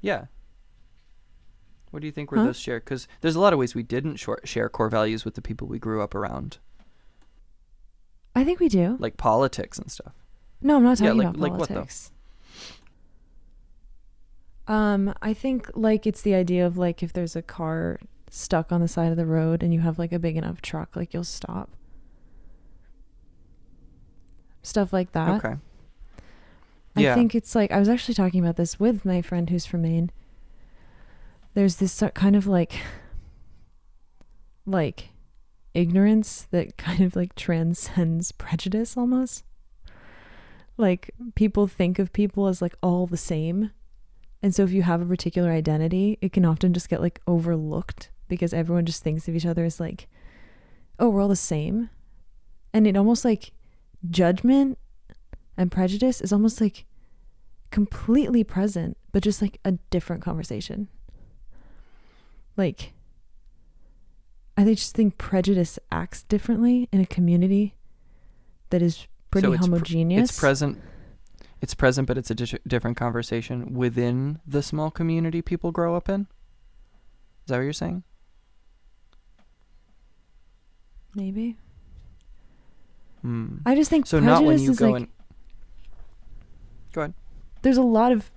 Yeah. What do you think were those shared? Because there's a lot of ways we didn't share core values with the people we grew up around. I think we do. Like politics and stuff. No, I'm not talking about like politics. What though? I think like it's the idea of like if there's a car stuck on the side of the road and you have like a big enough truck, like you'll stop. Stuff like that. Okay. Yeah. I think it's like, I was actually talking about this with my friend who's from Maine. There's this kind of like ignorance that kind of like transcends prejudice almost. Like people think of people as like all the same. And so if you have a particular identity, it can often just get like overlooked because everyone just thinks of each other as like, oh, we're all the same. And it almost like judgment and prejudice is almost like completely present, but just like a different conversation. Like, I just think prejudice acts differently in a community that is pretty homogeneous. It's present, but it's a different conversation within the small community people grow up in. Is that what you're saying? Maybe. I just think so. Prejudice Not when you is go like, in. Go ahead. There's a lot of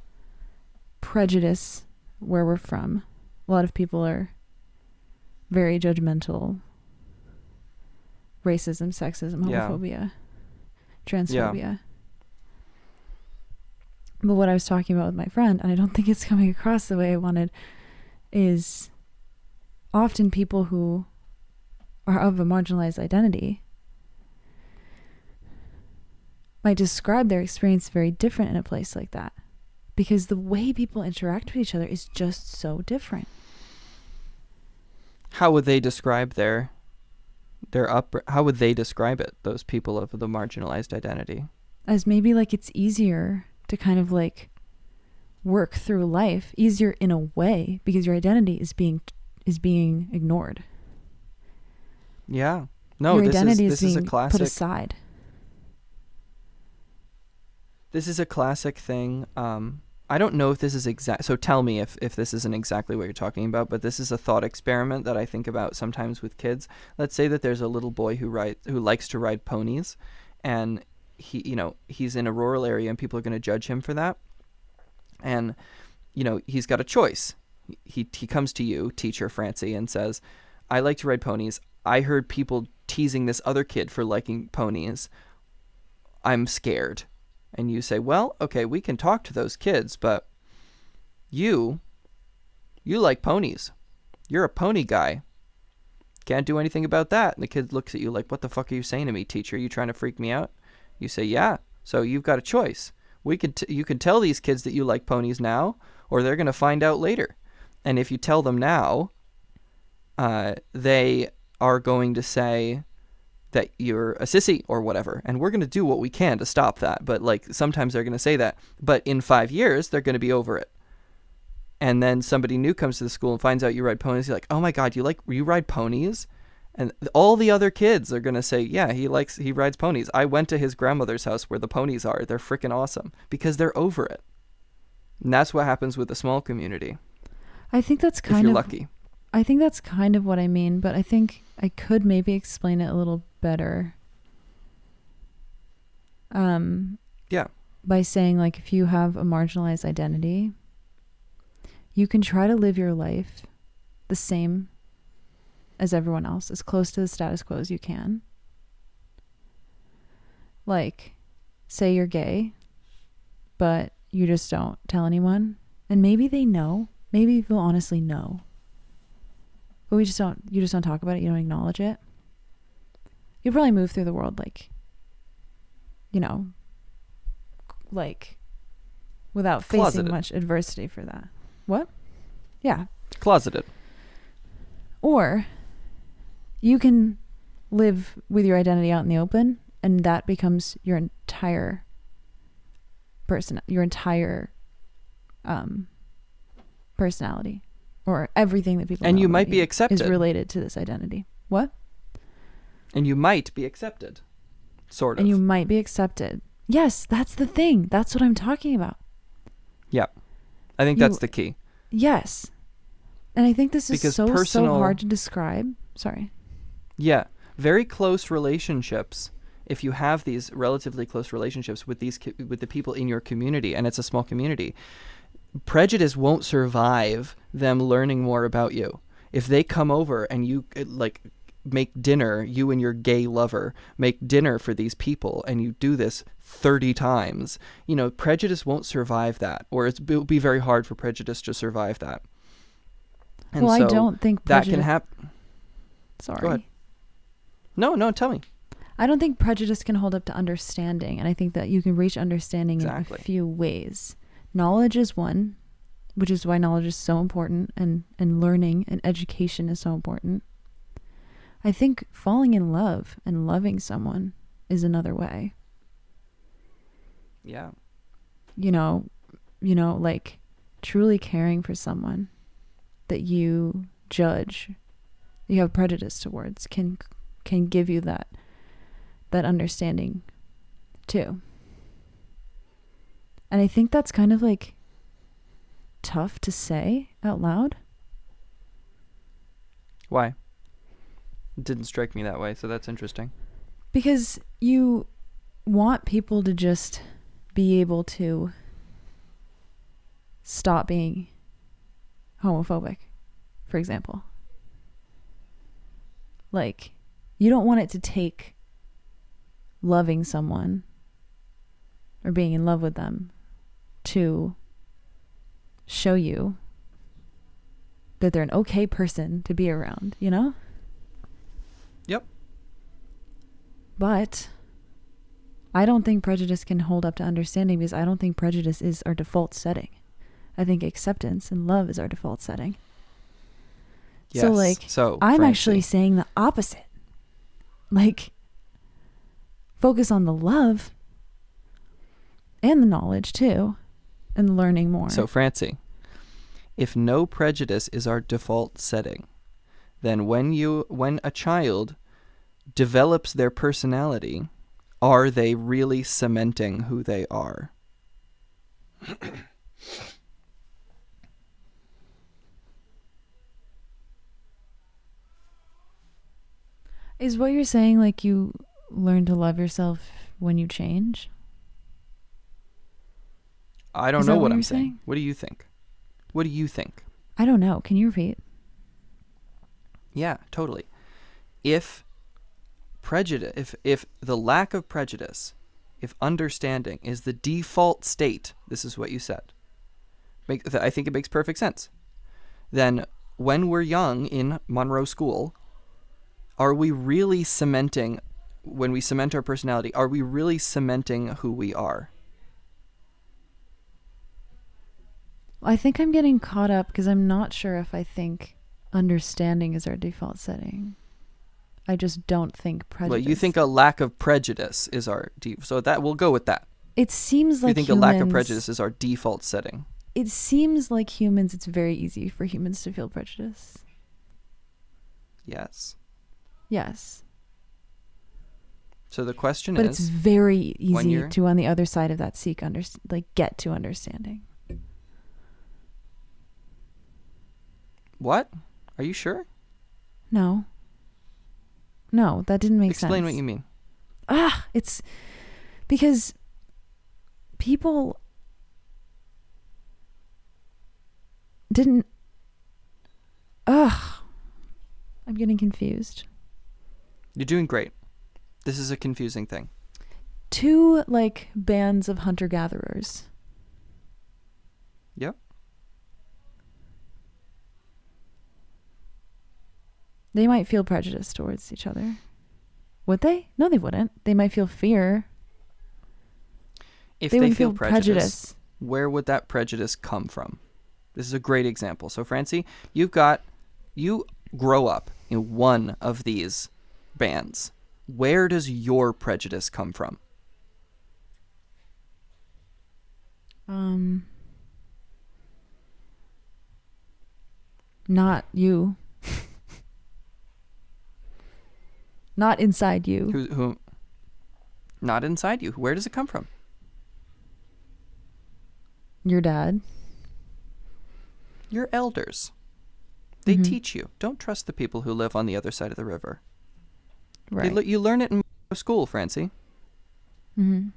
prejudice where we're from. A lot of people are very judgmental. Racism, sexism, homophobia, transphobia. Yeah. But what I was talking about with my friend, and I don't think it's coming across the way I wanted, is often people who are of a marginalized identity might describe their experience very different in a place like that, because the way people interact with each other is just so different. How would they describe how would they describe it, those people of the marginalized identity? As maybe like it's easier to kind of like work through life, easier in a way, because your identity is being ignored. Yeah. No, your identity this is a classic, put aside. This is a classic thing. I don't know if this is exact. So tell me if this isn't exactly what you're talking about, but this is a thought experiment that I think about sometimes with kids. Let's say that there's a little boy who likes to ride ponies, and he's in a rural area and people are going to judge him for that. And, he's got a choice. He comes to you, teacher Francie, and says, I like to ride ponies. I heard people teasing this other kid for liking ponies. I'm scared. And you say, well, okay, we can talk to those kids, but you like ponies. You're a pony guy. Can't do anything about that. And the kid looks at you like, what the fuck are you saying to me, teacher? Are you trying to freak me out? You say, yeah. So you've got a choice. You can tell these kids that you like ponies now, or they're going to find out later. And if you tell them now, they are going to say that you're a sissy or whatever. And we're going to do what we can to stop that. But like sometimes they're going to say that. But in 5 years, they're going to be over it. And then somebody new comes to the school and finds out you ride ponies. You're like, oh my God, you ride ponies? And all the other kids are going to say, yeah, he rides ponies. I went to his grandmother's house where the ponies are. They're freaking awesome, because they're over it. And that's what happens with a small community. I think that's if you're lucky. I think that's kind of what I mean, but I think I could maybe explain it a little better. Yeah. By saying, like, if you have a marginalized identity, you can try to live your life the same as everyone else, as close to the status quo as you can. Like, say you're gay, but you just don't tell anyone. And maybe they know. Maybe you feel honestly know. But you just don't talk about it. You don't acknowledge it. You'd probably move through the world without facing Closeted. much adversity for that. What? Yeah. Closeted. Or you can live with your identity out in the open, and that becomes your entire person, your entire personality, or everything that people and know you about might be accepted is related to this identity. What? And you might be accepted, sort of. And you might be accepted. Yes, that's the thing. That's what I'm talking about. Yeah, I think that's the key. Yes, and I think this is Because so hard to describe. Sorry. Yeah, very close relationships. If you have these relatively close relationships with with the people in your community, and it's a small community, prejudice won't survive them learning more about you. If they come over and you make dinner, you and your gay lover make dinner for these people, and you do this 30 times, prejudice won't survive that, or it'll be very hard for prejudice to survive that. And well, so I don't think that prejudice... can happen. Sorry. Go ahead. No, tell me. I don't think prejudice can hold up to understanding, and I think that you can reach understanding Exactly. in a few ways. Knowledge is one, which is why knowledge is so important, and learning and education is so important. I think falling in love and loving someone is another way. Yeah. Like truly caring for someone that you judge, you have prejudice towards, can give you that understanding too. And I think that's kind of like tough to say out loud. Why? It didn't strike me that way, so that's interesting. Because you want people to just be able to stop being homophobic, for example. Like, you don't want it to take loving someone or being in love with them to show you that they're an okay person to be around, Yep. But I don't think prejudice can hold up to understanding, because I don't think prejudice is our default setting. I think acceptance and love is our default setting. Yes. So I'm Francie, actually saying the opposite. Like, focus on the love and the knowledge too, and learning more. So Francie, if no prejudice is our default setting, then when a child develops their personality, are they really cementing who they are? Is what you're saying like you learn to love yourself when you change? I don't Is know that what what I'm you're saying. saying? What do you think? What do you think? I don't know. Can you repeat? Yeah, totally. If prejudice, if the lack of prejudice, if understanding is the default state, this is what you said. I think it makes perfect sense. Then when we're young in Monroe School, are we really cementing, when we cement our personality, are we really cementing who we are? I think I'm getting caught up because I'm not sure if I think understanding is our default setting. I just don't think prejudice. Well, you think a lack of prejudice is our so that we'll go with that. It seems like you think humans, a lack of prejudice is our default setting. It seems like humans, it's very easy for humans to feel prejudice. Yes. Yes. So the question but is, it's very easy to, on the other side of that, get to understanding. What? Are you sure? No, that didn't make sense. Explain what you mean. It's because people didn't... I'm getting confused. You're doing great. This is a confusing thing. Two, bands of hunter-gatherers. Yep. They might feel prejudice towards each other. Would they? No, they wouldn't. They might feel fear. If they feel prejudice, where would that prejudice come from? This is a great example. So, Francie, you grow up in one of these bands. Where does your prejudice come from? Not you. Not inside you. Who? Not inside you. Where does it come from? Your dad. Your elders. They teach you. Don't trust the people who live on the other side of the river. Right. You learn it in school, Francie. Mm-hmm.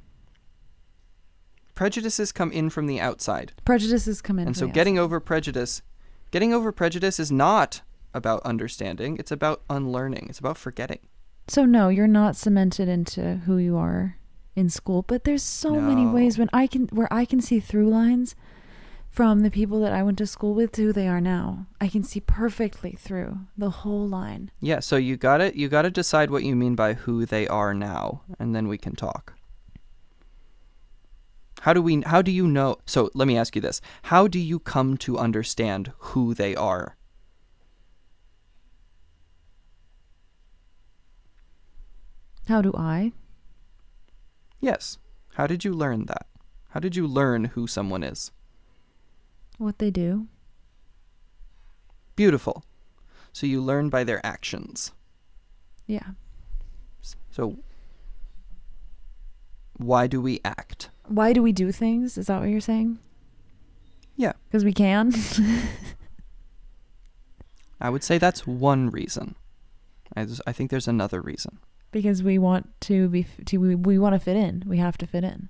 Prejudices come in from the outside. Prejudices come in. And so getting over prejudice is not about understanding. It's about unlearning. It's about forgetting. So no, you're not cemented into who you are in school, but there's so many ways No. where I can see through lines from the people that I went to school with to who they are now. I can see perfectly through the whole line. Yeah, so you gotta decide what you mean by who they are now, and then we can talk. How do you know? So let me ask you this. How do you come to understand who they are? How do I? Yes. How did you learn that? How did you learn who someone is? What they do? Beautiful. So you learn by their actions. Yeah. So why do we act? Why do we do things? Is that what you're saying? Yeah. Because we can. I would say that's one reason. I think there's another reason. Because we want to we want to fit in. We have to fit in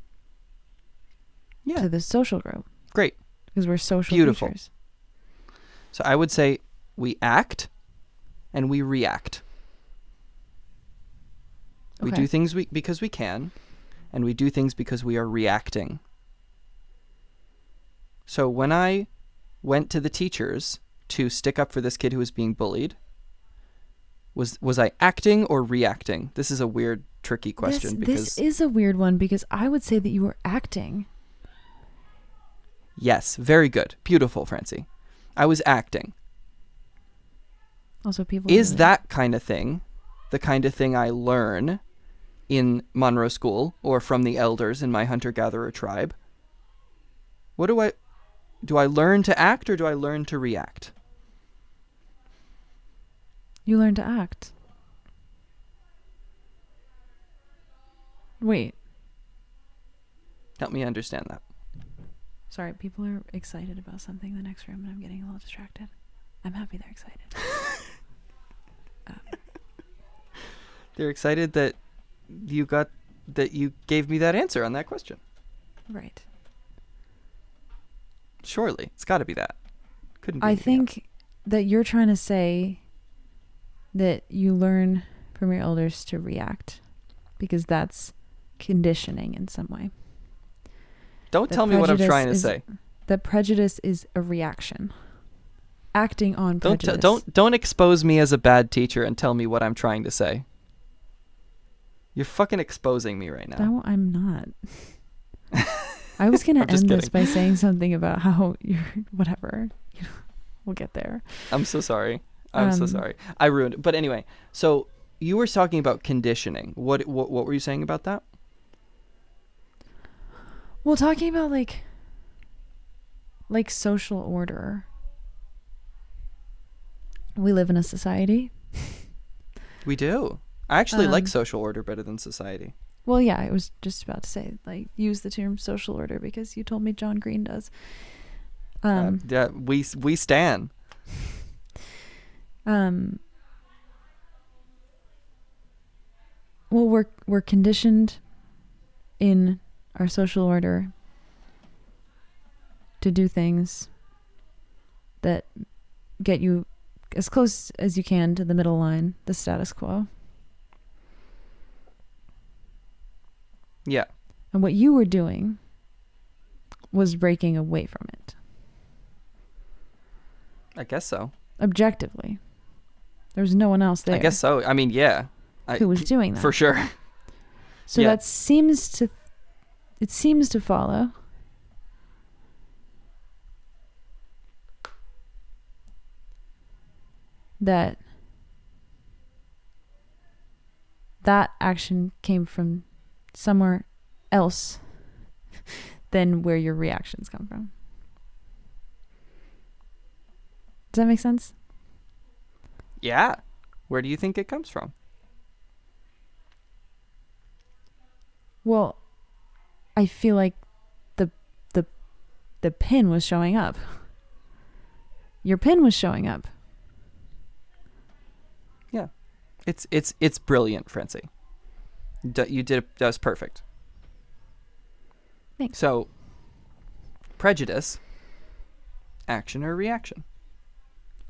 Yeah. to the social group Great. because we're social Beautiful. creatures. So I would say we act and we react. We Okay. do things because we can, and we do things because we are reacting. So when I went to the teachers to stick up for this kid who was being bullied, was I acting or reacting? This is a weird, tricky question This is a weird one because I would say that you were acting. yes, very good. Beautiful, Francie. I was acting. Also, people Is really- that kind of thing the kind of thing I learn in Monroe School or from the elders in my hunter-gatherer tribe? What do I learn to act or do I learn to react? you learn to act? Wait, Help me understand that. sorry. People are excited about something in the next room, and I'm getting a little distracted. I'm happy they're excited. They're excited that you gave me that answer on that question. Right. Surely, it's got to be that. Couldn't be I anything else. think that you're trying to say that you learn from your elders to react because that's conditioning in some way. Don't that tell me what I'm prejudice trying to is- say. That prejudice is a reaction. Acting on prejudice. Don't expose me as a bad teacher and tell me what I'm trying to say. You're fucking exposing me right now. No, I'm not. I was going to I'm just end this kidding. by saying something about how you're whatever. We'll get there. I'm so sorry. I'm so sorry. I ruined it. But anyway, so you were talking about conditioning. What were you saying about that? Well, talking about like social order. We live in a society. We do. I actually like Um, social order better than society. Well, yeah, I was just about to say, like, use the term social order because you told me John Green does. Yeah, we stan. Well, we're conditioned in our social order to do things that get you as close as you can to the middle line, the status quo. Yeah. And what you were doing was breaking away from it. I guess so. Objectively. There was no one else there I guess so. I mean, yeah. who was doing that. For sure. So Yeah. that seems to follow that action came from somewhere else than where your reactions come from. Does that make sense? Yeah. Where do you think it comes from? Well, I feel like the pin was showing up. Your pin was showing up. Yeah. It's brilliant, Francie. You did that was perfect. Thanks. So, prejudice, action or reaction?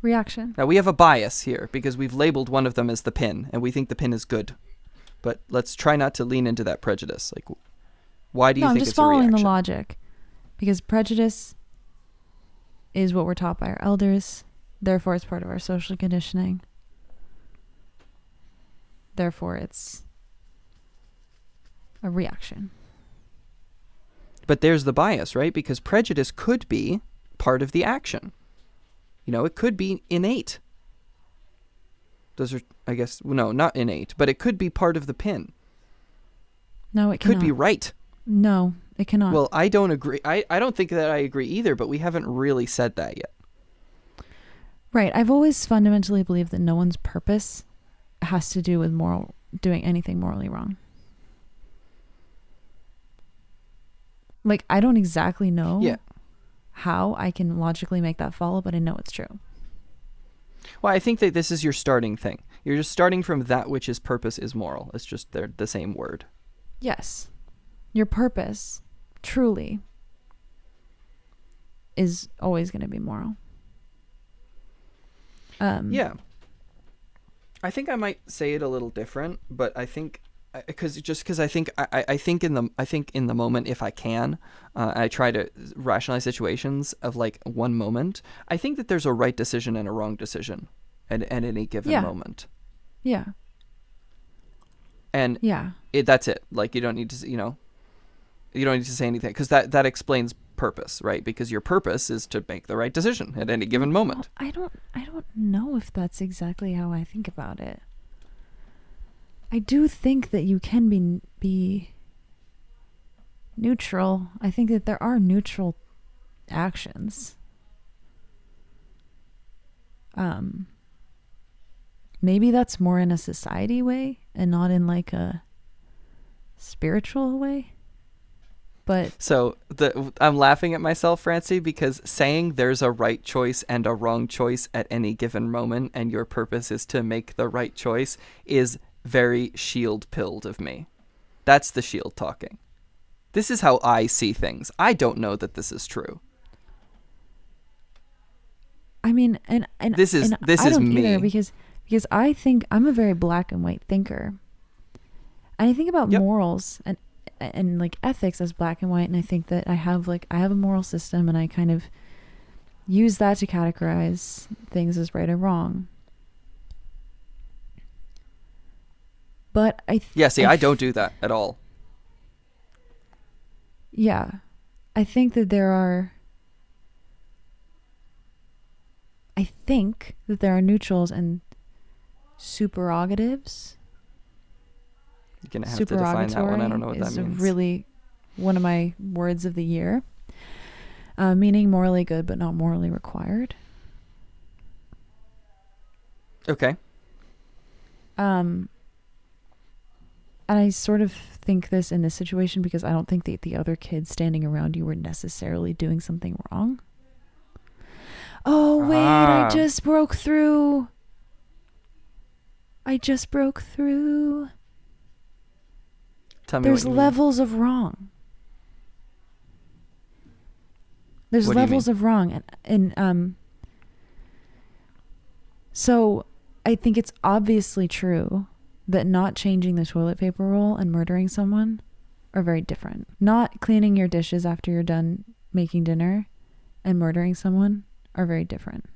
Reaction. Now we have a bias here because we've labeled one of them as the pin and we think the pin is good. but let's try not to lean into that prejudice. Like, why do you No, I'm think just it's a following the reaction? logic. Because prejudice is what we're taught by our elders. Therefore, it's part of our social conditioning. Therefore, it's a reaction. But there's the bias, right? Because prejudice could be part of the action. You know, it could be innate. Those are, I guess, no, not innate, but it could be part of the pin. No, it It could cannot. be right. No, it cannot. Well, I don't agree. I don't think that I agree either, but we haven't really said that yet. Right. I've always fundamentally believed that no one's purpose has to do with doing anything morally wrong. Like, I don't exactly know Yeah. how I can logically make that follow, but I know it's true. Well, I think that this is your starting thing. You're just starting from that which is purpose is moral. It's just they're the same word. Yes. Your purpose, truly, is always going to be moral. Yeah. I think I might say it a little different, but I think because I think in the moment, if I can, I try to rationalize situations of like one moment. I think that there's a right decision and a wrong decision at any given moment. Yeah. And Yeah. that's it. Like, you don't need to, you don't need to say anything, because that explains purpose, right? Because your purpose is to make the right decision at any given moment. I don't know if that's exactly how I think about it. I do think that you can be neutral. I think that there are neutral actions. Maybe that's more in a society way and not in like a spiritual way. But So I'm laughing at myself, Francie, because saying there's a right choice and a wrong choice at any given moment and your purpose is to make the right choice is very shield-pilled of me. That's the shield talking. This is how I see things. I don't know that this is true. I mean, and This is I don't me. either, because I think I'm a very black and white thinker, and I think about morals and like ethics as black and white, and I think that I have a moral system, and I kind of use that to categorize things as right or wrong. But I don't do that at all. Yeah, I think that there are neutrals and supererogatives. You're gonna have to define that one. I don't know what that is means. Really one of my words of the year, meaning morally good but not morally required. Okay. And I sort of think this in this situation because I don't think that the other kids standing around you were necessarily doing something wrong. Oh, wait, I just broke through. Tell me There's what you levels of wrong. There's What do you levels of wrong. And so I think it's obviously true that not changing the toilet paper roll and murdering someone are very different. Not cleaning your dishes after you're done making dinner and murdering someone are very different.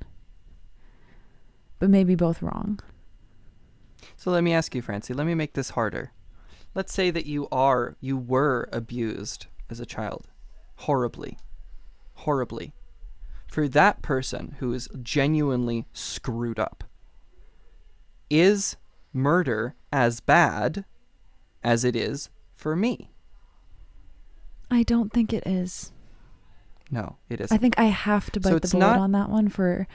But maybe both wrong. So let me ask you, Francie, let me make this harder. Let's say that you were abused as a child. Horribly. For that person who is genuinely screwed up, is murder as bad as it is for me? I don't think it is. No, it isn't. I think I have to bite the bullet on that one for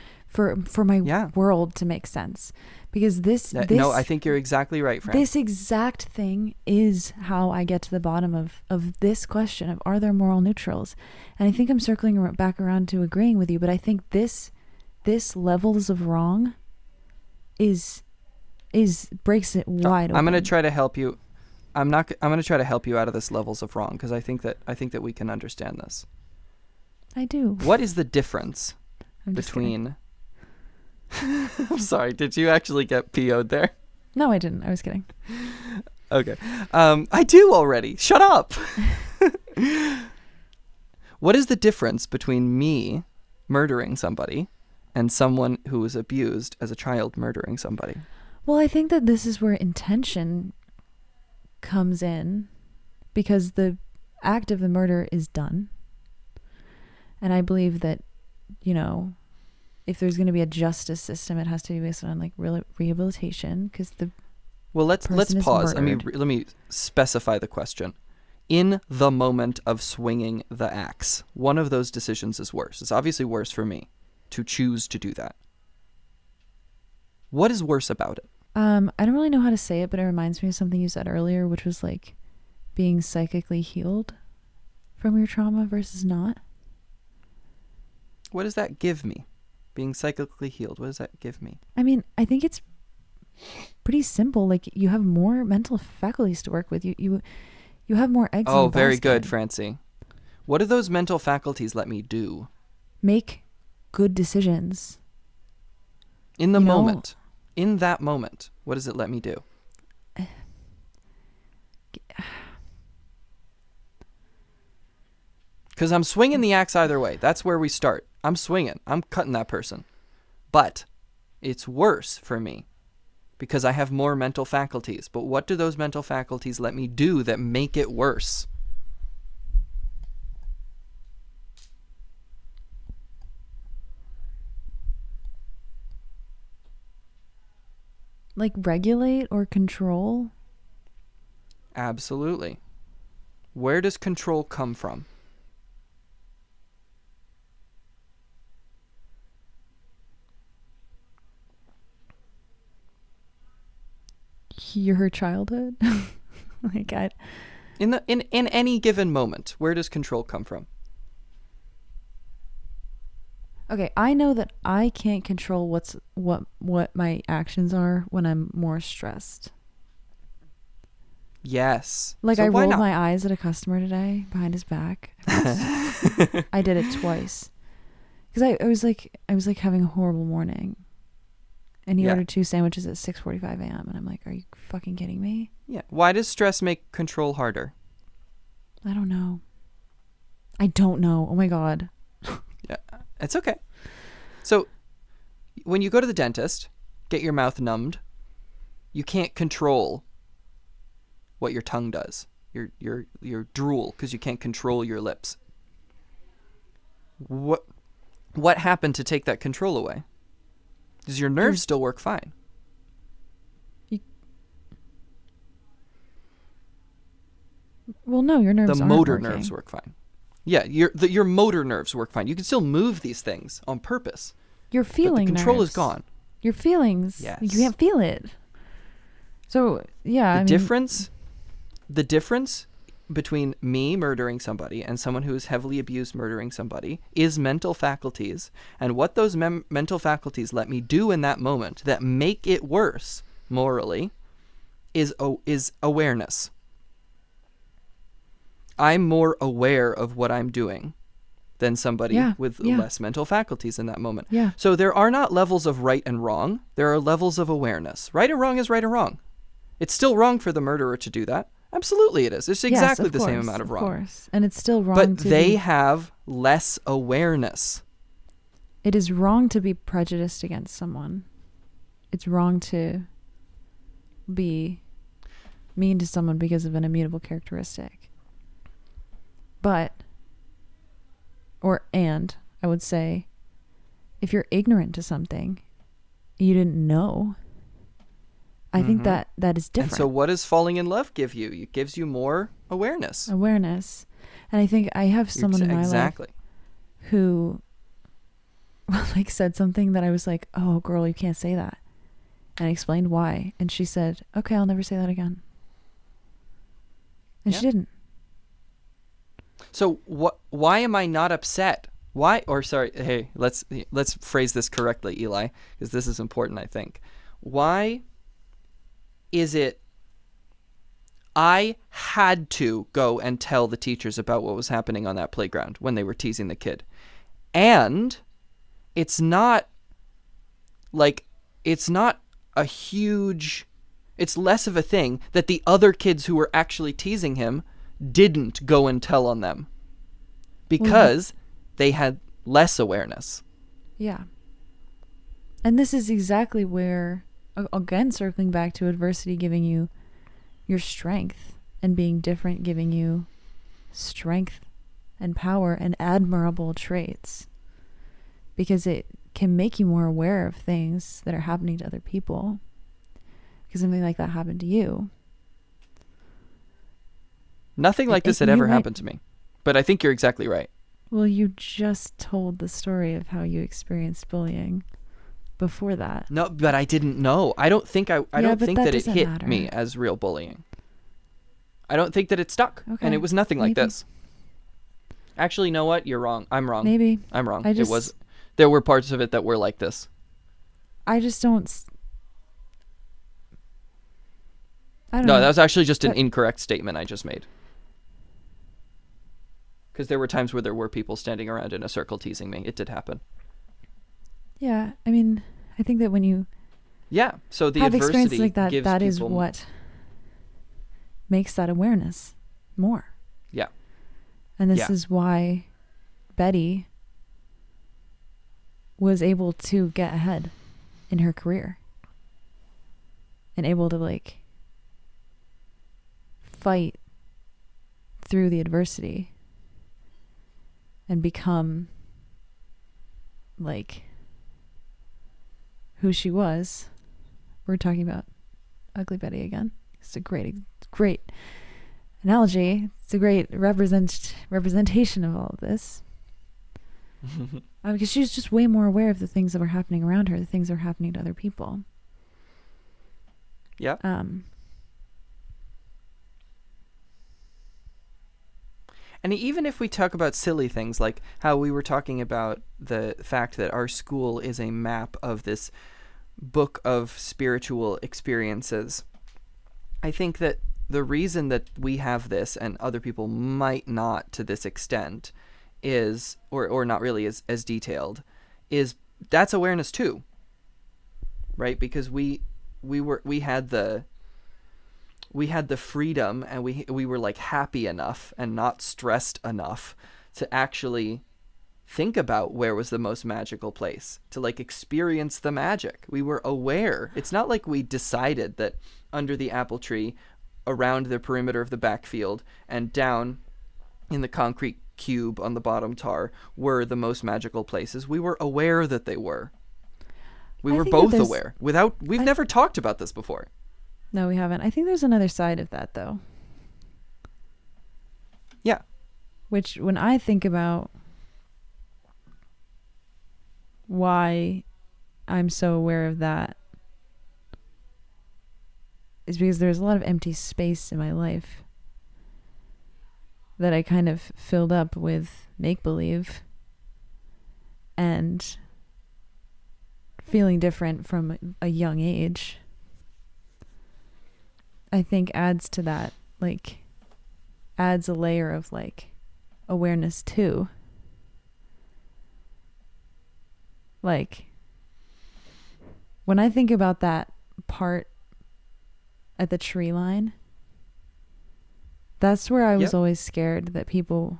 my world to make sense. Because no, I think you're exactly right, Fran. This exact thing is how I get to the bottom of this question of, are there moral neutrals? And I think I'm circling back around to agreeing with you, but I think this levels of wrong is breaks it wide open. I'm going to try to help you. I'm going to try to help you out of this levels of wrong, because I think that we can understand this. I do. What is the difference between... I'm sorry, did you actually get PO'd there? No, I didn't. I was kidding. Okay. I do already. Shut up. What is the difference between me murdering somebody and someone who was abused as a child murdering somebody? Well, I think that this is where intention comes in, because the act of the murder is done. And I believe that, you know, if there's going to be a justice system, it has to be based on like rehabilitation, because the Well, let's pause. murdered. Let me specify the question. In the moment of swinging the axe, one of those decisions is worse. It's obviously worse for me to choose to do that. What is worse about it? I don't really know how to say it, but it reminds me of something you said earlier, which was like being psychically healed from your trauma versus not. What does that give me? Being psychically healed, what does that give me? I mean, I think it's pretty simple. Like, you have more mental faculties to work with. You have more eggs in Oh, your very basket. good, Francie. What do those mental faculties let me do? Make good decisions. In the You know- moment. In that moment, what does it let me do? Because I'm swinging the axe either way. That's where we start. I'm swinging. I'm cutting that person. But it's worse for me because I have more mental faculties. But what do those mental faculties let me do that make it worse? Like, regulate or control. Absolutely. Where does control come from? Your childhood. Like, In any given moment, where does control come from? okay, I know that I can't control what my actions are when I'm more stressed. Yes. Like, So I why rolled not? my eyes at a customer today behind his back. I did it twice because I was like having a horrible morning, and he Yeah. ordered 2 sandwiches at 6:45 a.m. and I'm like, are you fucking kidding me? Yeah. Why does stress make control harder? I don't know. Oh my god. Yeah. It's okay. So when you go to the dentist, get your mouth numbed, you can't control what your tongue does. Your drool, because you can't control your lips. What happened to take that control away? Does your nerves still work fine? Well, no, your nerves The aren't motor working. nerves work fine. Yeah, your motor nerves work fine. You can still move these things on purpose. Your But feeling the control nerves. is gone. Your feelings. Yes. You can't feel it. So, yeah, The difference between me murdering somebody and someone who is heavily abused murdering somebody is mental faculties, and what those mental faculties let me do in that moment that make it worse morally is awareness. I'm more aware of what I'm doing than somebody with less mental faculties in that moment. Yeah. So there are not levels of right and wrong. There are levels of awareness. Right and wrong is right and wrong. It's still wrong for the murderer to do that. Absolutely it is. It's exactly the same amount of wrong. Of course. And it's still wrong But to they be, have less awareness. it is wrong to be prejudiced against someone. It's wrong to be mean to someone because of an immutable characteristic. I would say, if you're ignorant to something, you didn't know. I think that is different. And so what does falling in love give you? It gives you more awareness. Awareness. And I think I have someone in my life who like said something that I was like, oh girl, you can't say that. And I explained why. And she said, okay, I'll never say that again. And she didn't. So why am I not upset? Why, or sorry, hey, let's phrase this correctly, Eli, because this is important, I think. Why is it I had to go and tell the teachers about what was happening on that playground when they were teasing the kid? And it's not a huge, It's less of a thing that the other kids who were actually teasing him didn't go and tell on them because they had less awareness. Yeah. And this is exactly where, again, circling back to adversity giving you your strength and being different giving you strength and power and admirable traits, because it can make you more aware of things that are happening to other people, because something like that happened to you. Nothing like this had ever happened to me, but I think you're exactly right. Well, you just told the story of how you experienced bullying before that. No, but I didn't know. I don't think I don't think that it hit matter. me as real bullying. I don't think that it stuck, Okay, and it was nothing like maybe. this. Actually, you know what? You're wrong. I'm wrong. Maybe. I'm wrong. I just- It was. There were parts of it that were like this. I just don't. I don't No, know. that was actually just an But- incorrect statement I just made. Because there were times where there were people standing around in a circle teasing me. It did happen. Yeah, I mean, I think that when you Yeah. So the have adversity experiences like that, gives that is people what makes that awareness more. Yeah. And this Yeah. is why Betty was able to get ahead in her career and able to like fight through the adversity and become like who she was. We're talking about Ugly Betty again. It's a great analogy. It's a great representation of all of this. Because she's just way more aware of the things that were happening around her, the things that were happening to other people. Yeah. And even if we talk about silly things like how we were talking about the fact that our school is a map of this book of spiritual experiences, I think that the reason that we have this and other people might not to this extent is, or not really as detailed, is that's awareness too, right? Because we had the freedom, and we were like happy enough and not stressed enough to actually think about where was the most magical place, to like experience the magic. We were aware. It's not like we decided that under the apple tree, around the perimeter of the backfield, and down in the concrete cube on the bottom tar were the most magical places. We were aware that they were. We were both aware. We've never talked about this before. No, we haven't. I think there's another side of that, though. Yeah. Which, when I think about why I'm so aware of that, is because there's a lot of empty space in my life that I kind of filled up with make-believe and feeling different from a young age. I think adds to that, like, adds a layer of, like, awareness too. Like, when I think about that part at the tree line, that's where I was always scared that people,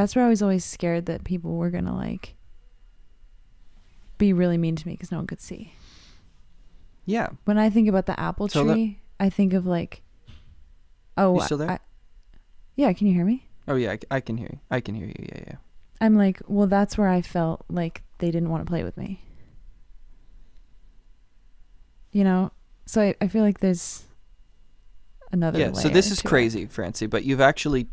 were gonna, like, be really mean to me because no one could see. Yeah. When I think about the apple tree, I think of like, oh, you still there? Yeah, can you hear me? Oh yeah, I can hear you. I can hear you. Yeah. I'm like, well, that's where I felt like they didn't want to play with me. You know, so I feel like there's another layer. So this is to crazy, Francie, but you've actually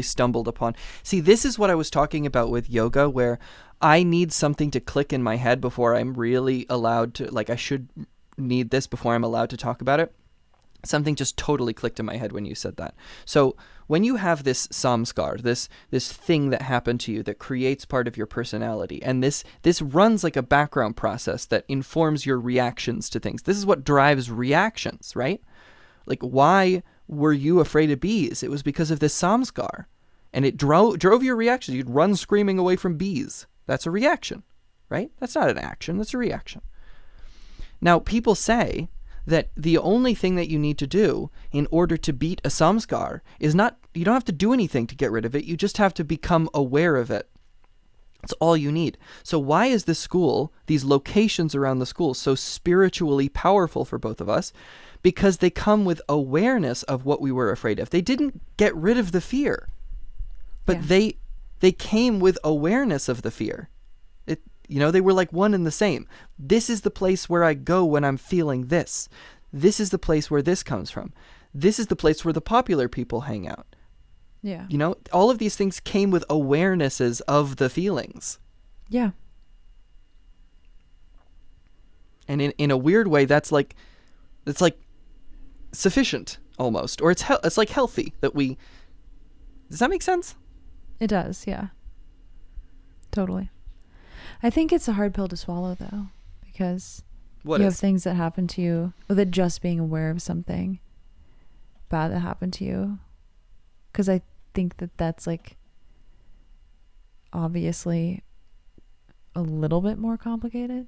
stumbled upon. See, this is what I was talking about with yoga, where I need something to click in my head before I'm really allowed to, like, I should need this before I'm allowed to talk about it. Something just totally clicked in my head when you said that. So when you have this samskar, this thing that happened to you that creates part of your personality, and this runs like a background process that informs your reactions to things. This is what drives reactions, right? Like, why were you afraid of bees? It was because of this samskar, and it drove your reaction. You'd run screaming away from bees. That's a reaction, right? That's not an action. That's a reaction. Now, people say that the only thing that you need to do in order to beat a samskar is not, you don't have to do anything to get rid of it. You just have to become aware of it. That's all you need. So why is this school, these locations around the school, so spiritually powerful for both of us? Because they come with awareness of what we were afraid of. They didn't get rid of the fear, but they came with awareness of the fear. They were like one and the same. This is the place where I go when I'm feeling this. This is the place where this comes from. This is the place where the popular people hang out. Yeah. All of these things came with awarenesses of the feelings. Yeah. And in a weird way, it's like sufficient almost, or it's like healthy that we. Does that make sense? It does. Yeah. Totally. I think it's a hard pill to swallow though, because you have things that happen to you, that just being aware of something bad that happened to you. Because I think that's like obviously a little bit more complicated.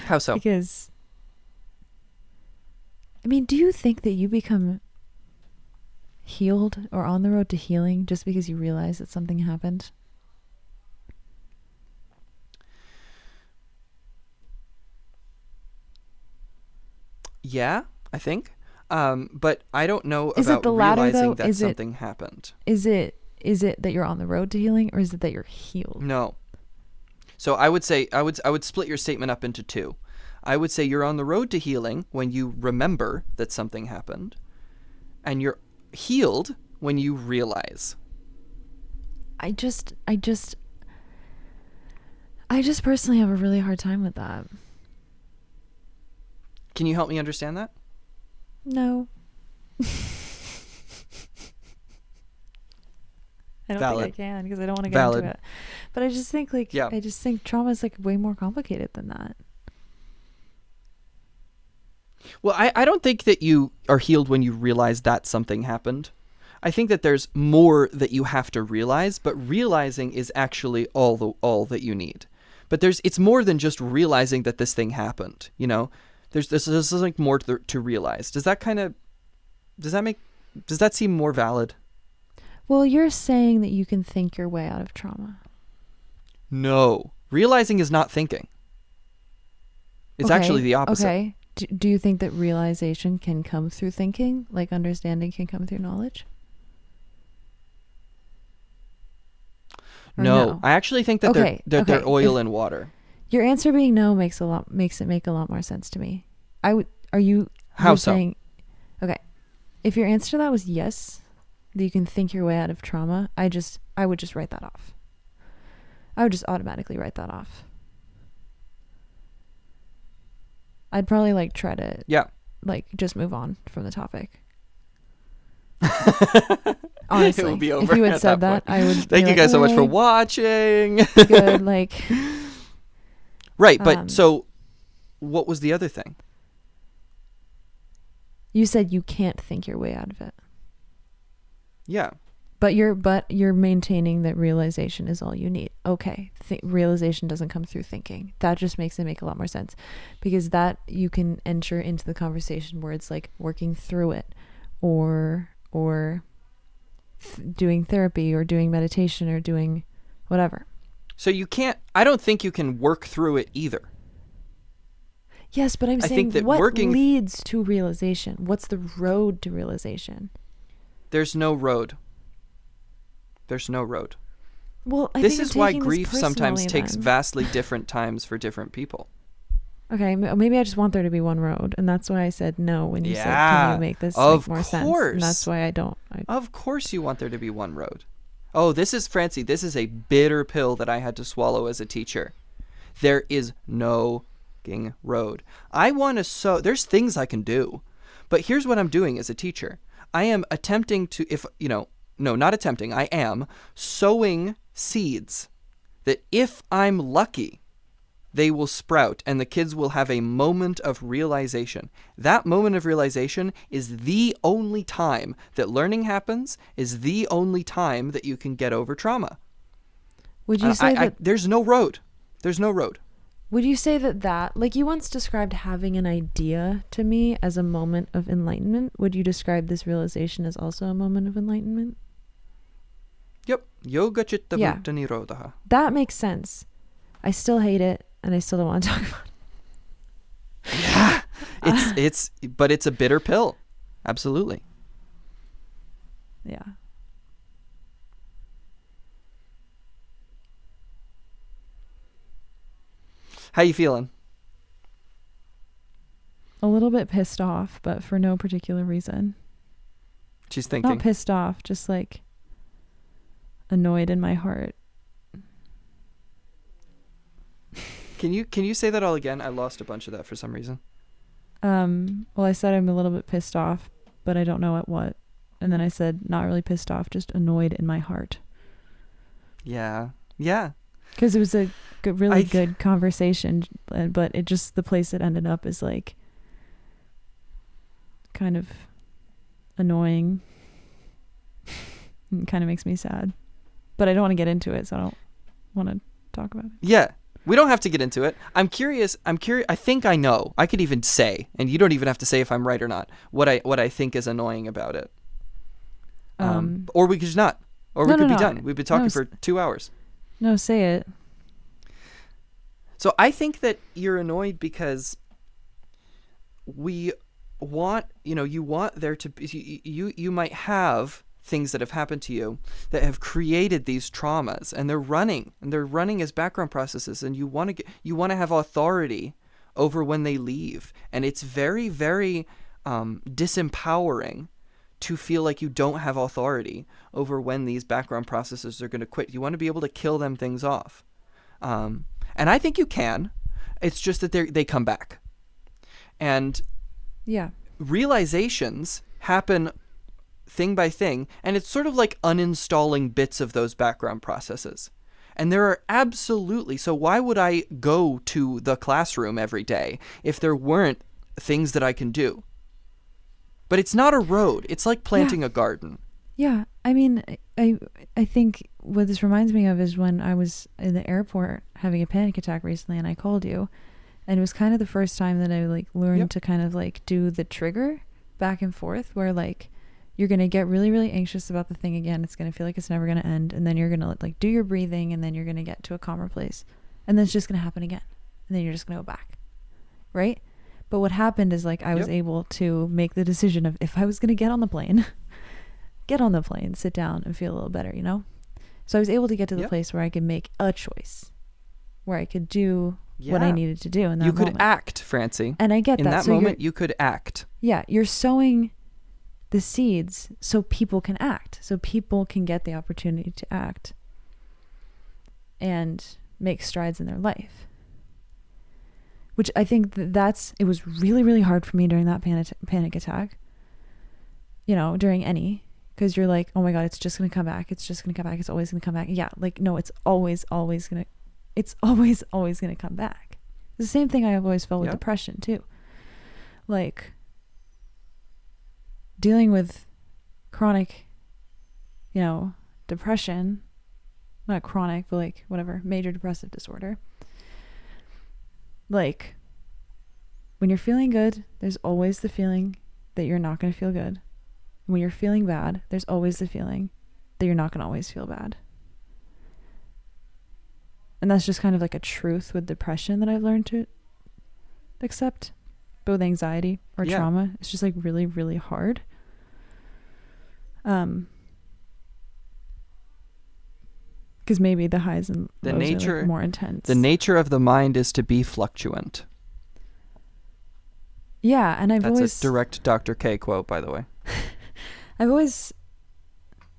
How so? Because, I mean, do you think that you become healed or on the road to healing just because you realize that something happened? Yeah, I think. But I don't know is about it the latter, realizing though? that something happened. Is it that you're on the road to healing, or is it that you're healed? No. So I would say I would split your statement up into two. I would say you're on the road to healing when you remember that something happened, and you're healed when you realize. I just personally have a really hard time with that. Can you help me understand that? No. I don't think I can, because I don't want to get into it. But I just think I just think trauma is like way more complicated than that. Well, I don't think that you are healed when you realize that something happened. I think that there's more that you have to realize, but realizing is actually all that you need. But it's more than just realizing that this thing happened, There's like more to realize. Does that seem more valid? Well, you're saying that you can think your way out of trauma. No. Realizing is not thinking. It's actually the opposite. Okay. Do you think that realization can come through thinking? Like understanding can come through knowledge? No. I actually think that they're oil and water. Your answer being no makes it make a lot more sense to me. How so? Saying, okay. If your answer to that was yes, that you can think your way out of trauma, I would just write that off. I would just automatically write that off. I'd probably try to just move on from the topic. Honestly, it will be over if you had said that, I would. Thank you guys so much for watching. Good, Right, but so, what was the other thing? You said you can't think your way out of it. Yeah. But you're maintaining that realization is all you need. Okay, realization doesn't come through thinking. That just makes it make a lot more sense, because that you can enter into the conversation where it's like working through it, or doing therapy, or doing meditation, or doing whatever. So I don't think you can work through it either. Yes, but I'm saying what leads to realization? What's the road to realization? There's no road. There's no road. Well, this is why grief sometimes takes vastly different times for different people. Okay, maybe I just want there to be one road, and that's why I said no when you said, can you make this make more sense? And that's why I don't. Of course you want there to be one road. Oh, this is a bitter pill that I had to swallow as a teacher. There is no road. I want to there's things I can do, but here's what I'm doing as a teacher. I am attempting to, I am sowing seeds that if I'm lucky, they will sprout and the kids will have a moment of realization. That moment of realization is the only time that learning happens, is the only time that you can get over trauma. Would you say that there's no road? There's no road. Would you say that like you once described having an idea to me as a moment of enlightenment? Would you describe this realization as also a moment of enlightenment? Yep. Yoga Chitta Yeah. Vritti Nirodha. That makes sense. I still hate it, and I still don't want to talk about it. Yeah. But it's a bitter pill. Absolutely. Yeah. How you feeling? A little bit pissed off, but for no particular reason. She's thinking. Not pissed off, just like annoyed in my heart. Can you say that all again? I lost a bunch of that for some reason. Well, I said I'm a little bit pissed off, but I don't know at what. And then I said not really pissed off, just annoyed in my heart. Yeah. Yeah. Because it was a really good conversation, but it just, the place it ended up is like kind of annoying. It kind of makes me sad. But I don't want to get into it, so I don't want to talk about it. Yeah. We don't have to get into it. I'm curious. I think I know. I could even say, and you don't even have to say if I'm right or not, what I think is annoying about it. Or we could just not. Or we could be done. We've been talking for 2 hours. No, say it. So I think that you're annoyed because we want, you want there to be, you might have things that have happened to you that have created these traumas, and they're running as background processes, and you want to have authority over when they leave, and it's very, very disempowering to feel like you don't have authority over when these background processes are going to quit. You want to be able to kill them things off. And I think you can. It's just that they come back. And yeah, realizations happen thing by thing, and it's sort of like uninstalling bits of those background processes. And there are absolutely, so why would I go to the classroom every day if there weren't things that I can do? But it's not a road. It's like planting a garden. Yeah. I mean, I think what this reminds me of is when I was in the airport having a panic attack recently, and I called you, and it was kind of the first time that I like learned to kind of like do the trigger back and forth, where like you're going to get really, really anxious about the thing again. It's going to feel like it's never going to end. And then you're going to like do your breathing, and then you're going to get to a calmer place, and then it's just going to happen again. And then you're just going to go back. Right. But what happened is like I was able to make the decision of if I was going to get on the plane, sit down and feel a little better, So I was able to get to the place where I could make a choice, where I could do what I needed to do in that moment. You could act, Francie. And I get that. In that moment, you could act. Yeah, you're sowing the seeds so people can act, so people can get the opportunity to act and make strides in their life. Which I think it was really, really hard for me during that panic attack, during any, because you're like, oh my God, it's just going to come back. It's just going to come back. It's always going to come back. Yeah. Like, no, it's always going to come back. It's the same thing I've always felt with depression too. Like dealing with chronic, depression, not chronic, but like whatever, major depressive disorder. Like, when you're feeling good, there's always the feeling that you're not going to feel good. When you're feeling bad, there's always the feeling that you're not going to always feel bad. And that's just kind of like a truth with depression that I've learned to accept. But with anxiety or trauma, it's just like really, really hard. Because maybe the highs and lows are like more intense. The nature of the mind is to be fluctuant. Yeah, and That's a direct Dr. K quote, by the way. I've always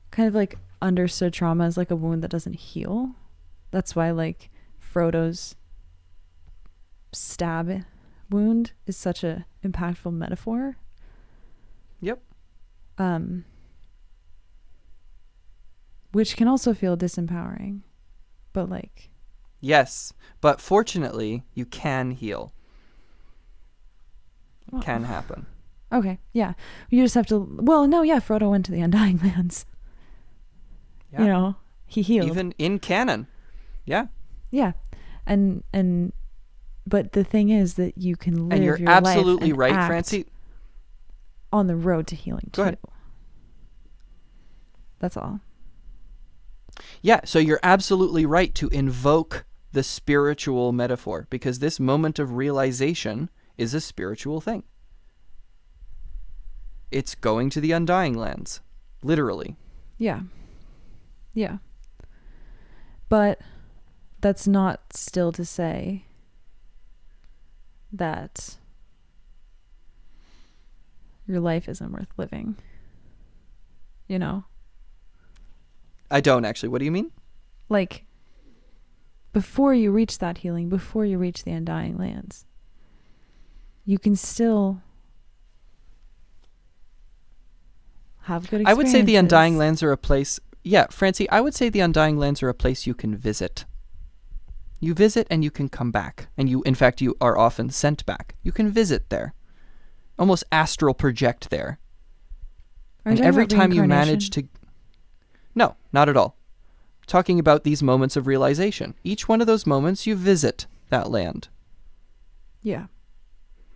kind of like understood trauma as like a wound that doesn't heal. That's why like Frodo's stab wound is such a impactful metaphor. Yep. Which can also feel disempowering, but like... Yes, but fortunately, you can heal. It can happen. Okay, yeah. You just have to... Well, no, yeah, Frodo went to the Undying Lands. He healed. Even in canon. Yeah. Yeah. And But the thing is that you can live And you're your absolutely life and right, act Francie. on the road to healing Go too. ahead. That's all. Yeah, so you're absolutely right to invoke the spiritual metaphor, because this moment of realization is a spiritual thing. It's going to the Undying Lands, literally. Yeah. Yeah. But that's not still to say that your life isn't worth living. You know? I don't actually. What do you mean? Like, before you reach that healing, before you reach the Undying Lands, you can still have good experiences. I would say the Undying Lands are a place... Yeah, Francie, I would say the Undying Lands are a place you can visit. You visit and you can come back. And in fact, you are often sent back. You can visit there. Almost astral project there. Are you And talking every about time you manage reincarnation? to... No, not at all. Talking about these moments of realization. Each one of those moments, you visit that land. Yeah.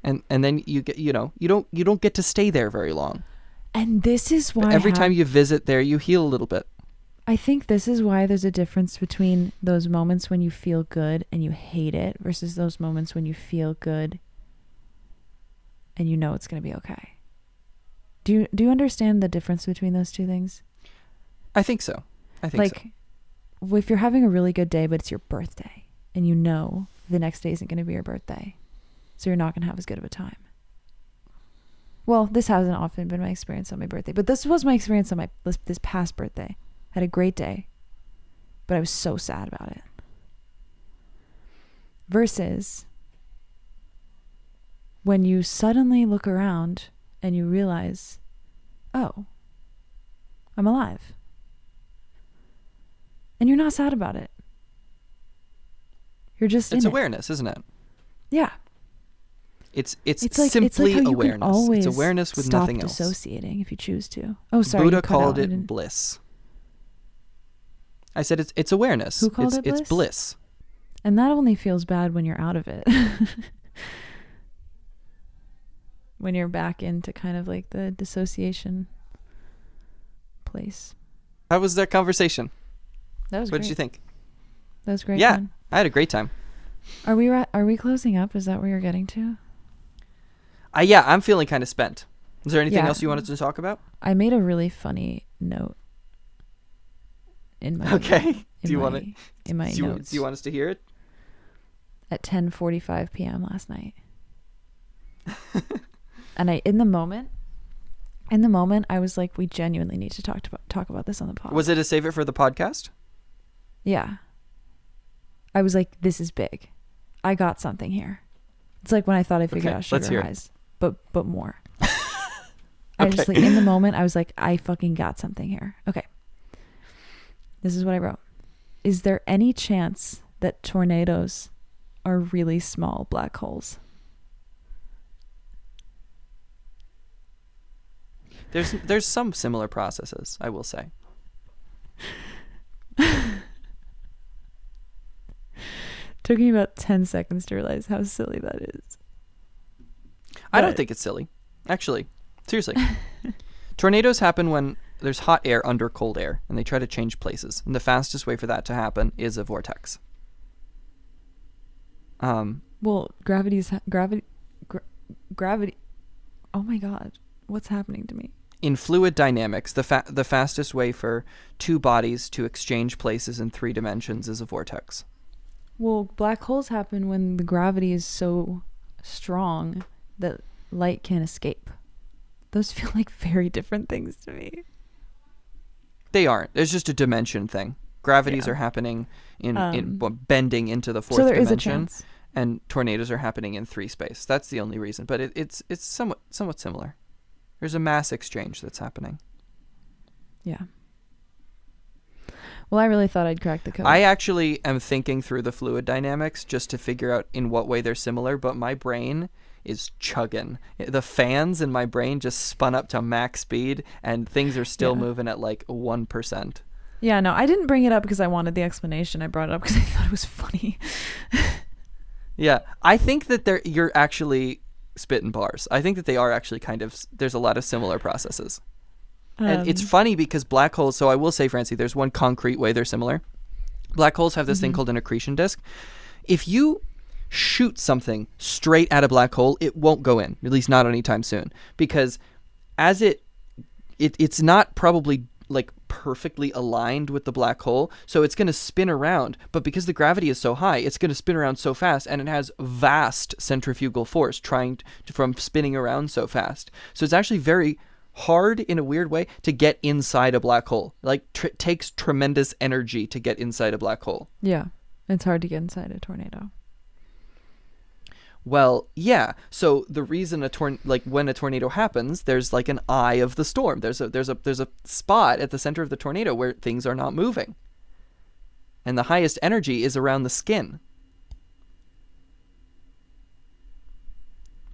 And then you get, you don't get to stay there very long. And this is But why every time you visit there, you heal a little bit. I think this is why there's a difference between those moments when you feel good and you hate it versus those moments when you feel good and you know it's going to be okay. Do you understand the difference between those two things? I think so. Like, if you're having a really good day, but it's your birthday and you know the next day isn't going to be your birthday, so you're not going to have as good of a time. Well, this hasn't often been my experience on my birthday, but this was my experience on this past birthday. I had a great day, but I was so sad about it. Versus when you suddenly look around and you realize, oh, I'm alive. And you're not sad about it. You're just It's in awareness, isn't it? Yeah. It's like, simply how you awareness. can always It's awareness with stop nothing else. dissociating if you choose to. Oh, sorry. Buddha you cut called out. it bliss. I said it's awareness. Who called it bliss? It's bliss. And that only feels bad when you're out of it. When you're back into kind of like the dissociation place. How was that conversation? That was What great. did you think? That was great. Yeah, fun. I had a great time. Are we closing up? Is that where you're getting to? Yeah, I'm feeling kind of spent. Is there anything Yeah. else you wanted to talk about? I made a really funny note in my Okay. in Do you my, want to? in my notes Do you want us to hear it? at 10:45 p.m. last night. And in the moment I was like, we genuinely need to talk about this on the pod. Was it a save it for the podcast? Yeah. I was like, this is big. I got something here. It's like when I thought I figured Okay, out let's sugar hear it. highs, but more. I just like in the moment I was like, I fucking got something here. Okay. This is what I wrote. Is there any chance that tornadoes are really small black holes? There's some similar processes, I will say. Took me about 10 seconds to realize how silly that is. I don't think it's silly. Actually, seriously. Tornadoes happen when there's hot air under cold air, and they try to change places. And the fastest way for that to happen is a vortex. Well, gravity. Oh my God, what's happening to me? In fluid dynamics, the fastest way for two bodies to exchange places in 3 dimensions is a vortex. Well, black holes happen when the gravity is so strong that light can't escape. Those feel like very different things to me. They aren't. There's just a dimension thing. Gravities Yeah. are happening in bending into the 4th So there is a dimension, chance. and tornadoes are happening in 3 space. That's the only reason. But it's somewhat similar. There's a mass exchange that's happening. Yeah. Well, I really thought I'd crack the code. I actually am thinking through the fluid dynamics just to figure out in what way they're similar, but my brain is chugging. The fans in my brain just spun up to max speed, and things are still Yeah. moving at like 1%. Yeah, no, I didn't bring it up because I wanted the explanation. I brought it up because I thought it was funny. Yeah, I think that you're actually spitting bars. I think that they are actually kind of. There's a lot of similar processes, and it's funny because black holes. So I will say, Francie, there's one concrete way they're similar. Black holes have this thing called an accretion disk. If you shoot something straight at a black hole, it won't go in, at least not anytime soon, because as it's not probably like perfectly aligned with the black hole, so it's going to spin around, but because the gravity is so high, it's going to spin around so fast, and it has vast centrifugal force from spinning around so fast. So it's actually very hard in a weird way to get inside a black hole. Like takes tremendous energy to get inside a black hole. Yeah, it's hard to get inside a tornado. Well, yeah. So the reason when a tornado happens, there's like an eye of the storm. There's a spot at the center of the tornado where things are not moving. And the highest energy is around the skin.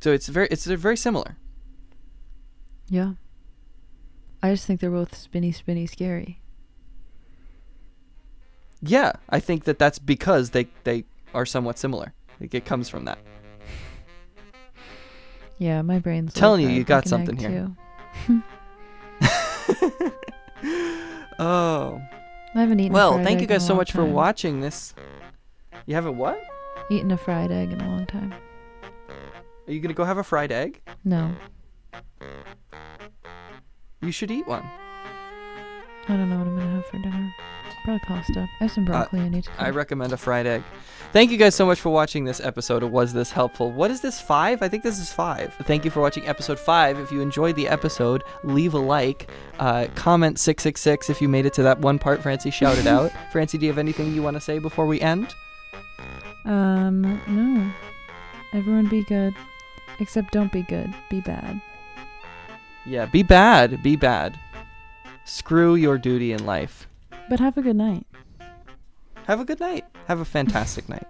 So it's very similar. Yeah. I just think they're both spinny, scary. Yeah, I think that's because they are somewhat similar. Like, it comes from that. Yeah, my brain's telling you got something here. Oh. I haven't eaten. Well, thank you guys so much for watching this. You haven't what? Eaten a fried egg in a long time. Are you gonna go have a fried egg? No. You should eat one. I don't know what I'm gonna have for dinner. Probably pasta. I have some broccoli I need to cook. I recommend a fried egg. Thank you guys so much for watching this episode of Was This Helpful? What is this, 5? I think this is 5. Thank you for watching episode 5. If you enjoyed the episode, leave a like. Comment 666 if you made it to that one part Francie shouted out. Francie, do you have anything you want to say before we end? No. Everyone be good. Except don't be good. Be bad. Yeah, be bad. Be bad. Screw your duty in life. But have a good night. Have a good night. Have a fantastic night.